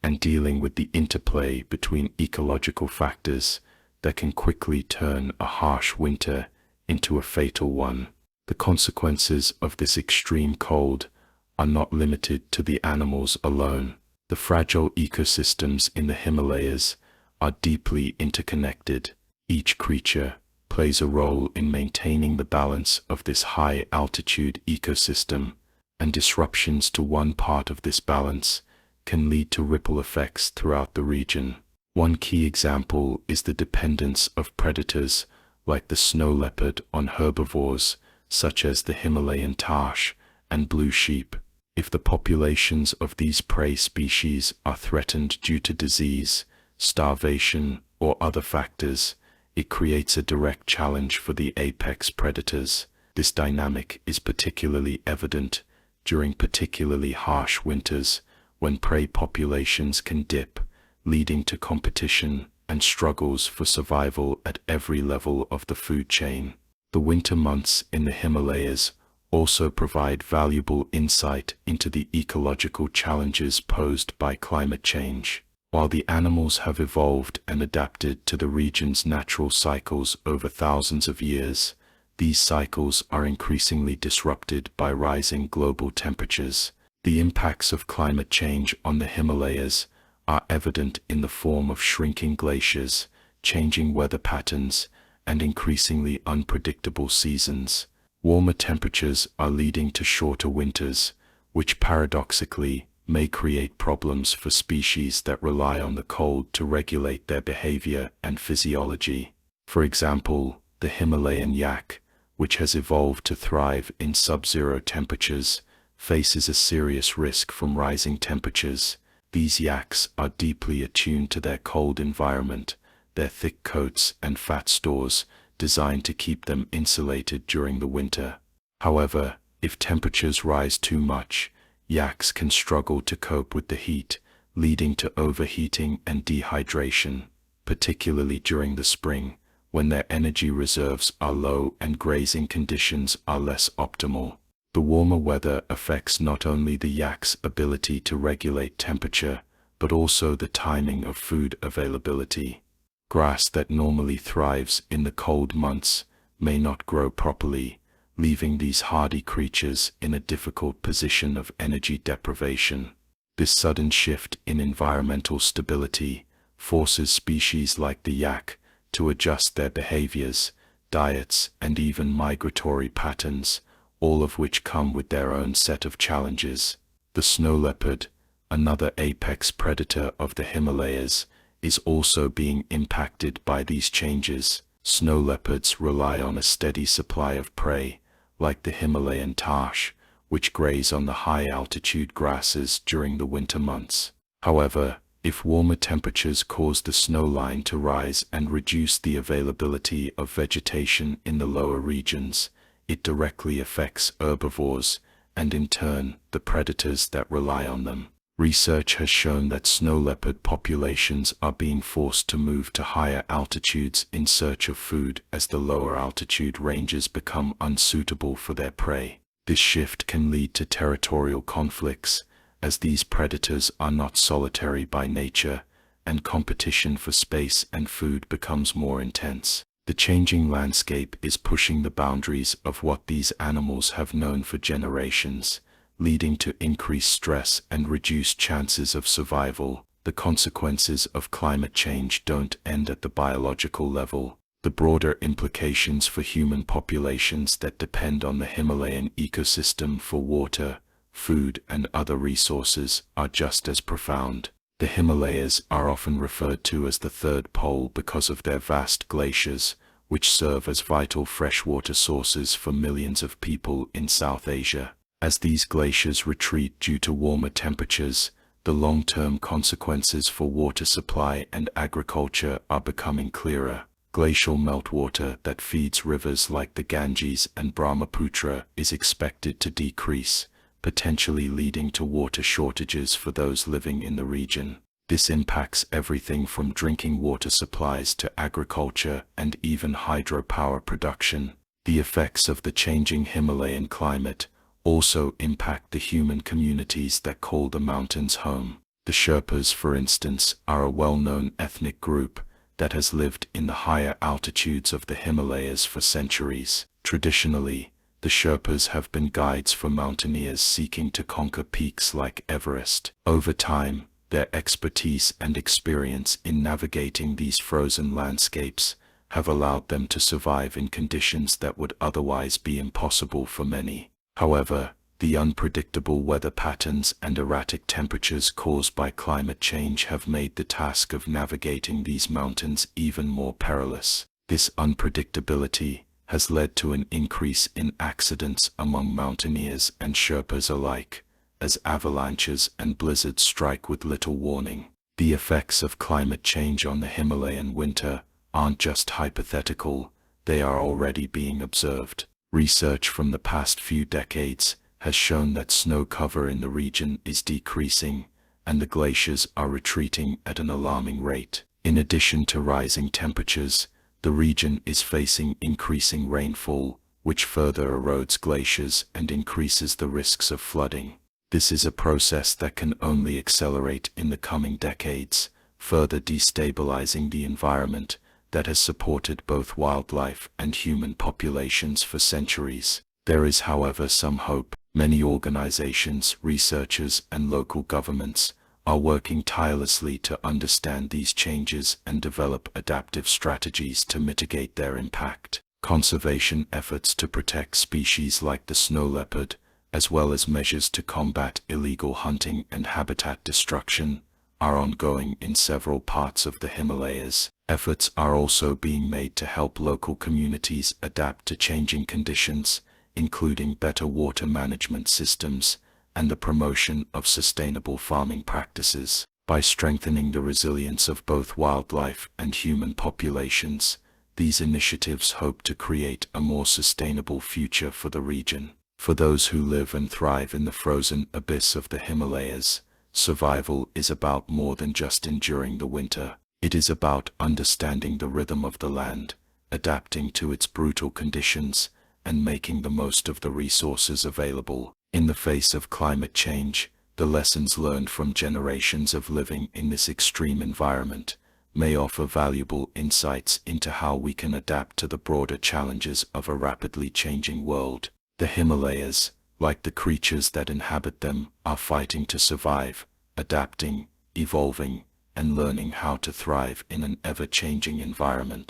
and dealing with the interplay between ecological factors that can quickly turn a harsh winter into a fatal one. The consequences of this extreme cold are not limited to the animals alone. The fragile ecosystems in the Himalayas are deeply interconnected. Each creature plays a role in maintaining the balance of this high-altitude ecosystem, and disruptions to one part of this balance can lead to ripple effects throughout the region. One key example is the dependence of predators like the snow leopard on herbivores such as the Himalayan tarsh and blue sheep. If the populations of these prey species are threatened due to disease, starvation, or other factors, it creates a direct challenge for the apex predators. This dynamic is particularly evident during particularly harsh winters when prey populations can dip, leading to competition and struggles for survival at every level of the food chain. The winter months in the Himalayas also provide valuable insight into the ecological challenges posed by climate change. While the animals have evolved and adapted to the region's natural cycles over thousands of years, these cycles are increasingly disrupted by rising global temperatures. The impacts of climate change on the Himalayas are evident in the form of shrinking glaciers, changing weather patterns, and increasingly unpredictable seasons. Warmer temperatures are leading to shorter winters, which paradoxically may create problems for species that rely on the cold to regulate their behavior and physiology. For example, the Himalayan yak, which has evolved to thrive in sub-zero temperatures, faces a serious risk from rising temperatures. These yaks are deeply attuned to their cold environment, their thick coats and fat stores designed to keep them insulated during the winter. However, if temperatures rise too much, yaks can struggle to cope with the heat, leading to overheating and dehydration, particularly during the spring, when their energy reserves are low and grazing conditions are less optimal. The warmer weather affects not only the yak's ability to regulate temperature, but also the timing of food availability. Grass that normally thrives in the cold months may not grow properly, leaving these hardy creatures in a difficult position of energy deprivation. This sudden shift in environmental stability forces species like the yak to adjust their behaviors, diets, and even migratory patterns, all of which come with their own set of challenges. The snow leopard, another apex predator of the Himalayas, is also being impacted by these changes. Snow leopards rely on a steady supply of prey, like the Himalayan tarsh, which graze on the high-altitude grasses during the winter months. However, if warmer temperatures cause the snow line to rise and reduce the availability of vegetation in the lower regions, it directly affects herbivores and in turn the predators that rely on them. Research has shown that snow leopard populations are being forced to move to higher altitudes in search of food as the lower altitude ranges become unsuitable for their prey. This shift can lead to territorial conflicts, as these predators are not solitary by nature, and competition for space and food becomes more intense. The changing landscape is pushing the boundaries of what these animals have known for generations, leading to increased stress and reduced chances of survival. The consequences of climate change don't end at the biological level. The broader implications for human populations that depend on the Himalayan ecosystem for water, food, and other resources are just as profound. The Himalayas are often referred to as the third pole because of their vast glaciers, which serve as vital freshwater sources for millions of people in South Asia. As these glaciers retreat due to warmer temperatures, the long-term consequences for water supply and agriculture are becoming clearer. Glacial meltwater that feeds rivers like the Ganges and Brahmaputra is expected to decrease, potentially leading to water shortages for those living in the region. This impacts everything from drinking water supplies to agriculture and even hydropower production. The effects of the changing Himalayan climate also impact the human communities that call the mountains home. The Sherpas, for instance, are a well-known ethnic group that has lived in the higher altitudes of the Himalayas for centuries. Traditionally, the Sherpas have been guides for mountaineers seeking to conquer peaks like Everest. Over time, their expertise and experience in navigating these frozen landscapes have allowed them to survive in conditions that would otherwise be impossible for many. However, the unpredictable weather patterns and erratic temperatures caused by climate change have made the task of navigating these mountains even more perilous. This unpredictability has led to an increase in accidents among mountaineers and Sherpas alike, as avalanches and blizzards strike with little warning. The effects of climate change on the Himalayan winter aren't just hypothetical, they are already being observed. Research from the past few decades has shown that snow cover in the region is decreasing, and the glaciers are retreating at an alarming rate. In addition to rising temperatures, the region is facing increasing rainfall, which further erodes glaciers and increases the risks of flooding. This is a process that can only accelerate in the coming decades, further destabilizing the environment that has supported both wildlife and human populations for centuries. There is, however, some hope. Many organizations, researchers, and local governments are working tirelessly to understand these changes and develop adaptive strategies to mitigate their impact. Conservation efforts to protect species like the snow leopard, as well as measures to combat illegal hunting and habitat destruction, are ongoing in several parts of the Himalayas. Efforts are also being made to help local communities adapt to changing conditions, including better water management systems and the promotion of sustainable farming practices. By strengthening the resilience of both wildlife and human populations, these initiatives hope to create a more sustainable future for the region. For those who live and thrive in the frozen abyss of the Himalayas, survival is about more than just enduring the winter. It is about understanding the rhythm of the land, adapting to its brutal conditions, and making the most of the resources available. In the face of climate change, the lessons learned from generations of living in this extreme environment may offer valuable insights into how we can adapt to the broader challenges of a rapidly changing world. The Himalayas, like the creatures that inhabit them, are fighting to survive, adapting, evolving, and learning how to thrive in an ever-changing environment.